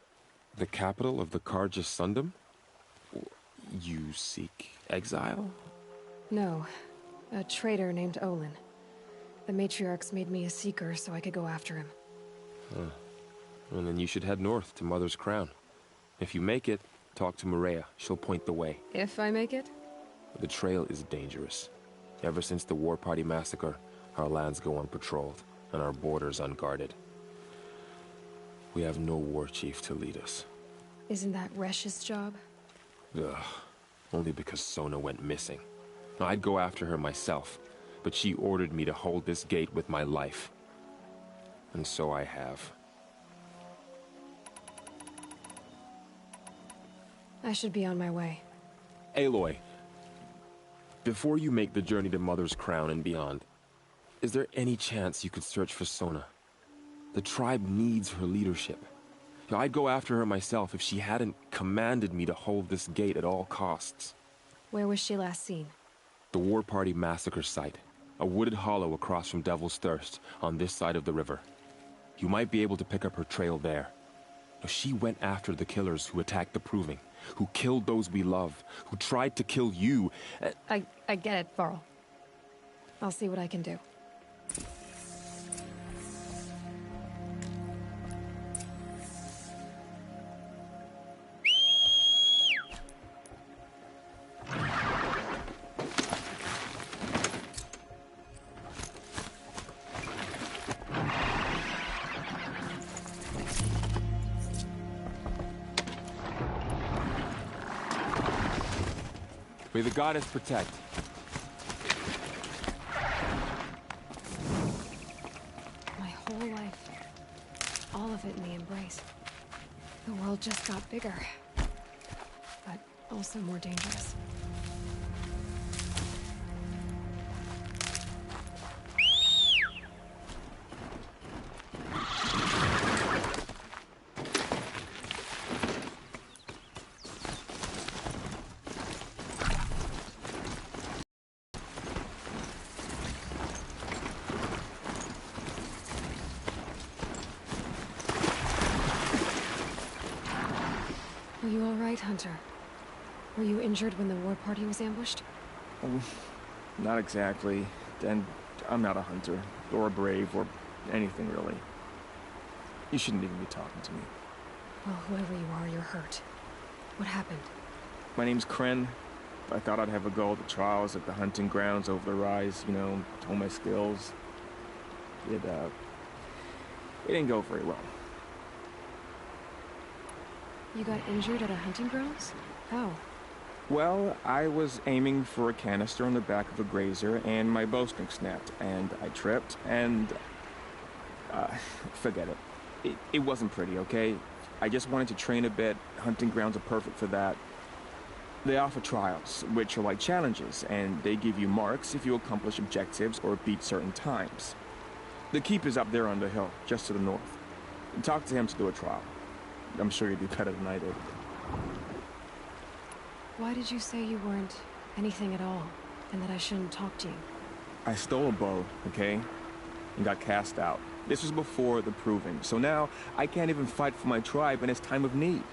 The capital of the Hz0dw? You seek exile? No. A traitor named Olin. The Matriarchs made me a seeker so I could go after him. Huh. Well, then you should head north to Mother's Crown. If you make it, talk to Maria. She'll point the way. If I make it? The trail is dangerous. Ever since the War Party massacre, our lands go unpatrolled, and our borders unguarded. We have no war chief to lead us. Isn't that Resh's job? Ugh. Only because Sona went missing. I'd go after her myself, but she ordered me to hold this gate with my life. And so I have. I should be on my way. Aloy, before you make the journey to Mother's Crown and beyond, is there any chance you could search for Sona? The tribe needs her leadership. I'd go after her myself if she hadn't commanded me to hold this gate at all costs. Where was she last seen? The War Party massacre site. A wooded hollow across from Devil's Thirst, on this side of the river. You might be able to pick up her trail there. She went after the killers who attacked the Proving, who killed those we love, who tried to kill you. I get it, Varl. I'll see what I can do. May the goddess protect. My whole life. All of it in the embrace. The world just got bigger. But also more dangerous. Are you all right, Hunter? Were you injured when the war party was ambushed? Not exactly. And I'm not a hunter, or a brave, or anything really. You shouldn't even be talking to me. Well, whoever you are, you're hurt. What happened? My name's Kren. I thought I'd have a go at the trials at the hunting grounds over the rise, you know, hone my skills. It didn't go very well. You got injured at a hunting grounds? How? Well, I was aiming for a canister on the back of a grazer, and my bowstring snapped, and I tripped, and... forget it. It wasn't pretty, okay? I just wanted to train a bit. Hunting grounds are perfect for that. They offer trials, which are like challenges, and they give you marks if you accomplish objectives or beat certain times. The keep is up there on the hill, just to the north. Talk to him to do a trial. I'm sure you'd do better than I did. Why did you say you weren't anything at all, and that I shouldn't talk to you? I stole a bow, okay? And got cast out. This was before the Proving, so now I can't even fight for my tribe in its time of need.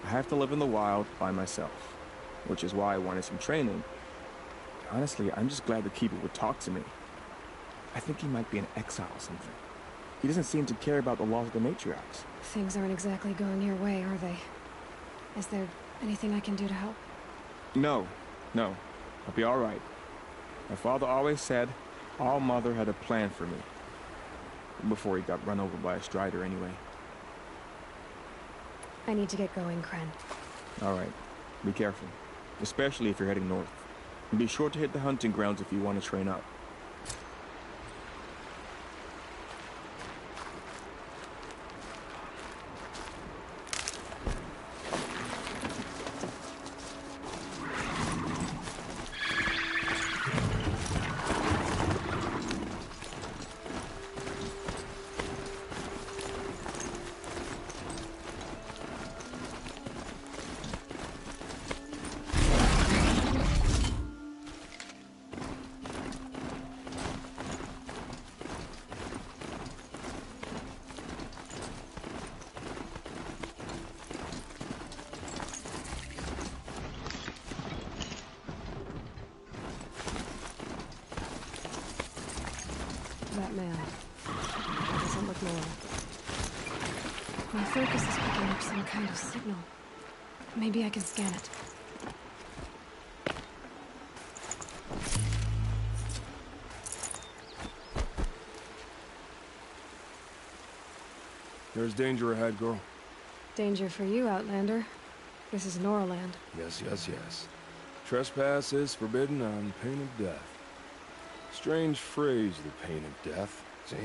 I have to live in the wild by myself, which is why I wanted some training. Honestly, I'm just glad the Keeper would talk to me. I think he might be in exile or something. He doesn't seem to care about the laws of the matriarchs. Things aren't exactly going your way, are they? Is there anything I can do to help? No. I'll be all right. My father always said All Mother had a plan for me. Before he got run over by a strider anyway. I need to get going, Kren. All right. Be careful. Especially if you're heading north. And be sure to hit the hunting grounds if you want to train up. Nora. My focus is picking up some kind of signal. Maybe I can scan it. There's danger ahead, girl. Danger for you, Outlander. This is Noraland. Yes, yes, yes. Trespass is forbidden on pain of death. Strange phrase, the pain of death. See?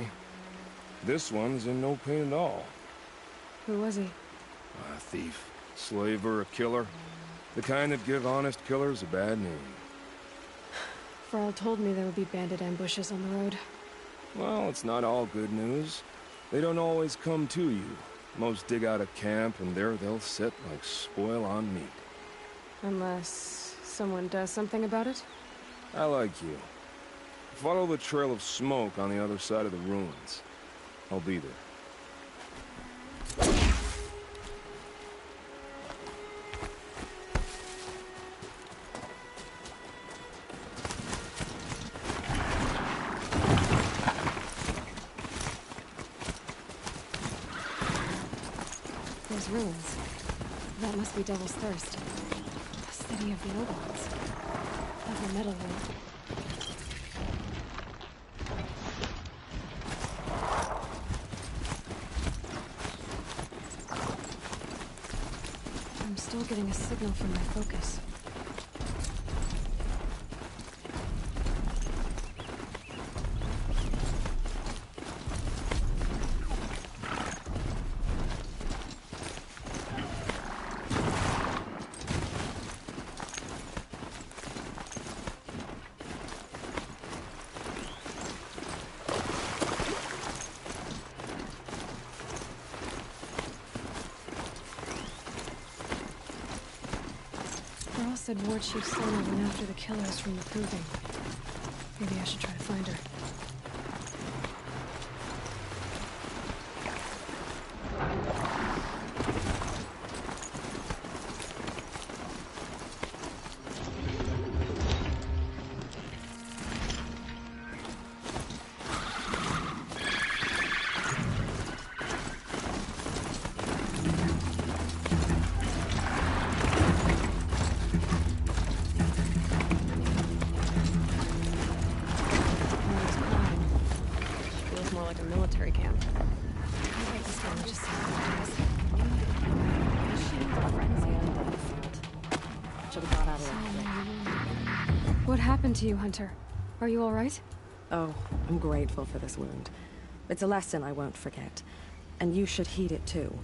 This one's in no pain at all. Who was he? A thief, slaver, a killer. The kind that give honest killers a bad name. Farrell told me there would be bandit ambushes on the road. Well, it's not all good news. They don't always come to you. Most dig out a camp, and there they'll sit like spoil on meat. Unless someone does something about it? I like you. Follow the trail of smoke on the other side of the ruins. I'll be there. Those ruins. That must be Devil's Thirst. The city of the old ones. Of the metal world. I'm still getting a signal from my focus. Said Ward Chief Sona went after the killers from the Proving. Maybe I should try to find her. What happened to you, Hunter? Are you all right? Oh, I'm grateful for this wound. It's a lesson I won't forget. And you should heed it too.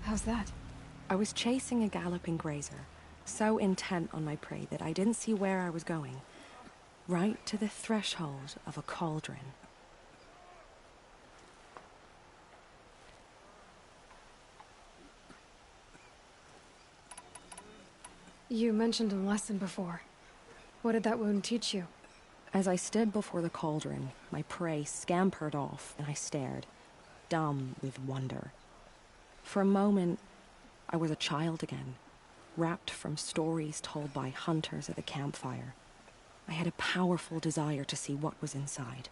How's that? I was chasing a galloping grazer, so intent on my prey that I didn't see where I was going. Right to the threshold of a cauldron. You mentioned a lesson before. What did that wound teach you? As I stood before the cauldron, my prey scampered off, and I stared, dumb with wonder. For a moment, I was a child again, wrapped from stories told by hunters at the campfire. I had a powerful desire to see what was inside.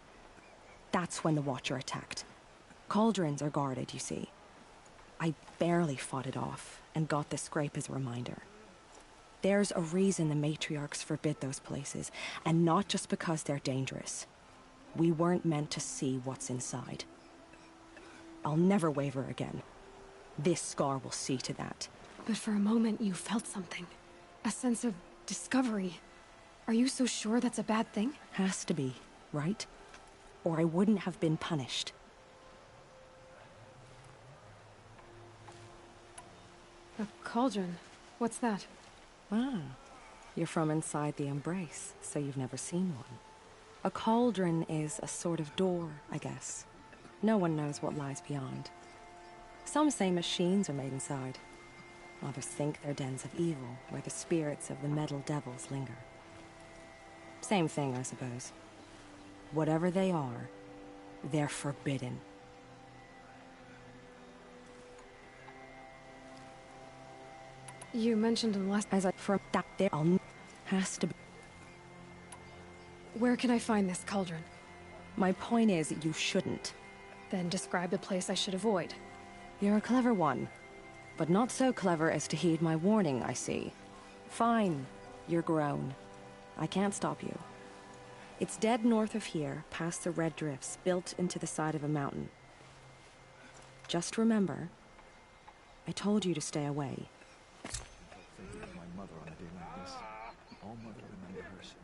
That's when the Watcher attacked. Cauldrons are guarded, you see. I barely fought it off, and got the scrape as a reminder. There's a reason the matriarchs forbid those places, and not just because they're dangerous. We weren't meant to see what's inside. I'll never waver again. This scar will see to that. But for a moment you felt something. A sense of discovery. Are you so sure that's a bad thing? Has to be, right? Or I wouldn't have been punished. A cauldron? What's that? Ah, you're from inside the Embrace, so you've never seen one. A cauldron is a sort of door, I guess. No one knows what lies beyond. Some say machines are made inside. Others think they're dens of evil, where the spirits of the metal devils linger. Same thing, I suppose. Whatever they are, they're forbidden. You mentioned a lesson. As I from that there has to be. Where can I find this cauldron? My point is, you shouldn't. Then describe the place I should avoid. You're a clever one, but not so clever as to heed my warning, I see. Fine, you're grown. I can't stop you. It's dead north of here, past the red drifts, built into the side of a mountain. Just remember, I told you to stay away. My mother on a day like this. All mother remember hers.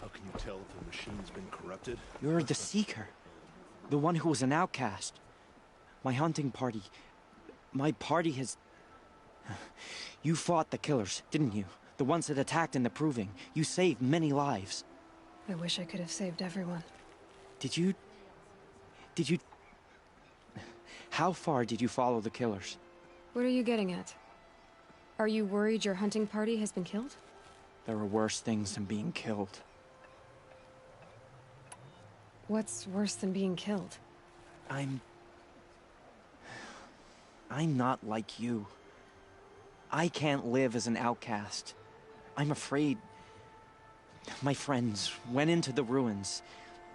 How can you tell if the machine's been corrupted? You're the Seeker. The one who was an outcast. My hunting party. My party has... You fought the killers, didn't you? The ones that attacked in the Proving. You saved many lives. I wish I could have saved everyone. Did you... How far did you follow the killers? What are you getting at? Are you worried your hunting party has been killed? There are worse things than being killed. What's worse than being killed? I'm not like you. I can't live as an outcast. I'm afraid... My friends went into the ruins.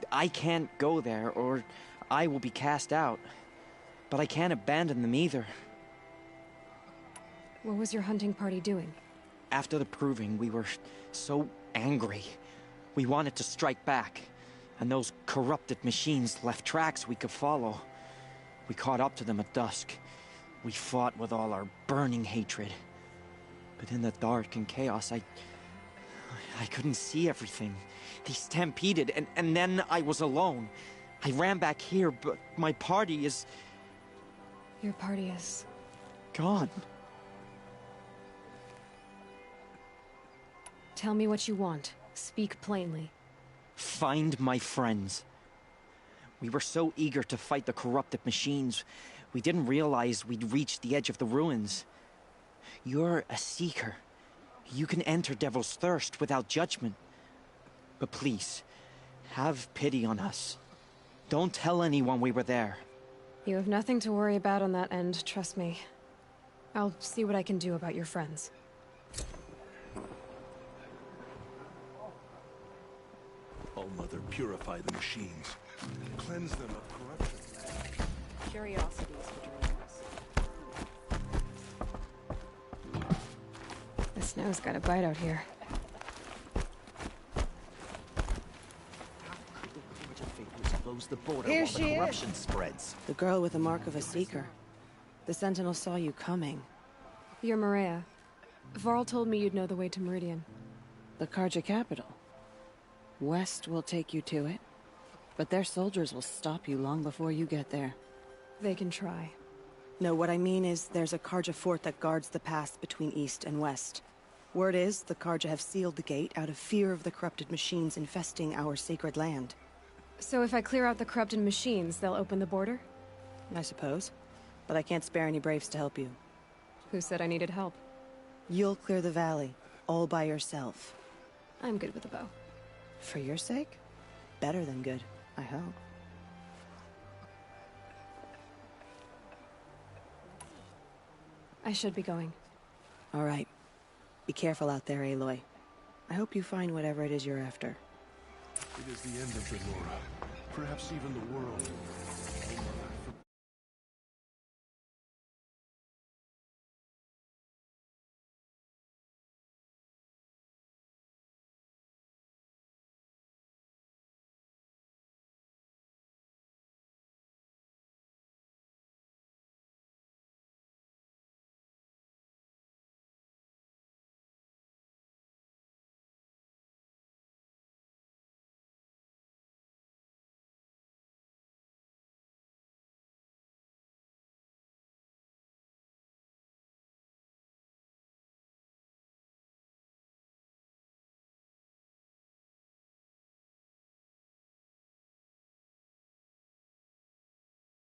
I can't go there, or I will be cast out. But I can't abandon them either. What was your hunting party doing? After the Proving, we were so angry. We wanted to strike back. And those corrupted machines left tracks we could follow. We caught up to them at dusk. We fought with all our burning hatred. But in the dark and chaos, I couldn't see everything. They stampeded, and then I was alone. I ran back here, but my party is... Your party is... gone. Tell me what you want. Speak plainly. Find my friends. We were so eager to fight the corrupted machines, we didn't realize we'd reached the edge of the ruins. You're a Seeker. You can enter Devil's Thirst without judgment. But please, have pity on us. Don't tell anyone we were there. You have nothing to worry about on that end, trust me. I'll see what I can do about your friends. All Mother, purify the machines. Cleanse them of corruption. Curiosities for dreamers. The snow's got a bite out here. Close the border Here while she the is. corruption spreads. The girl with the mark of a Seeker. The Sentinel saw you coming. You're Maria. Varl told me you'd know the way to Meridian. The Karja capital. West will take you to it, but their soldiers will stop you long before you get there. They can try. No, what I mean is there's a Karja fort that guards the pass between East and West. Word is the Karja have sealed the gate out of fear of the corrupted machines infesting our sacred land. So if I clear out the corrupted machines, they'll open the border? I suppose. But I can't spare any braves to help you. Who said I needed help? You'll clear the valley, all by yourself. I'm good with a bow. For your sake? Better than good, I hope. I should be going. All right. Be careful out there, Aloy. I hope you find whatever it is you're after. It is the end of the Nora. Perhaps even the world.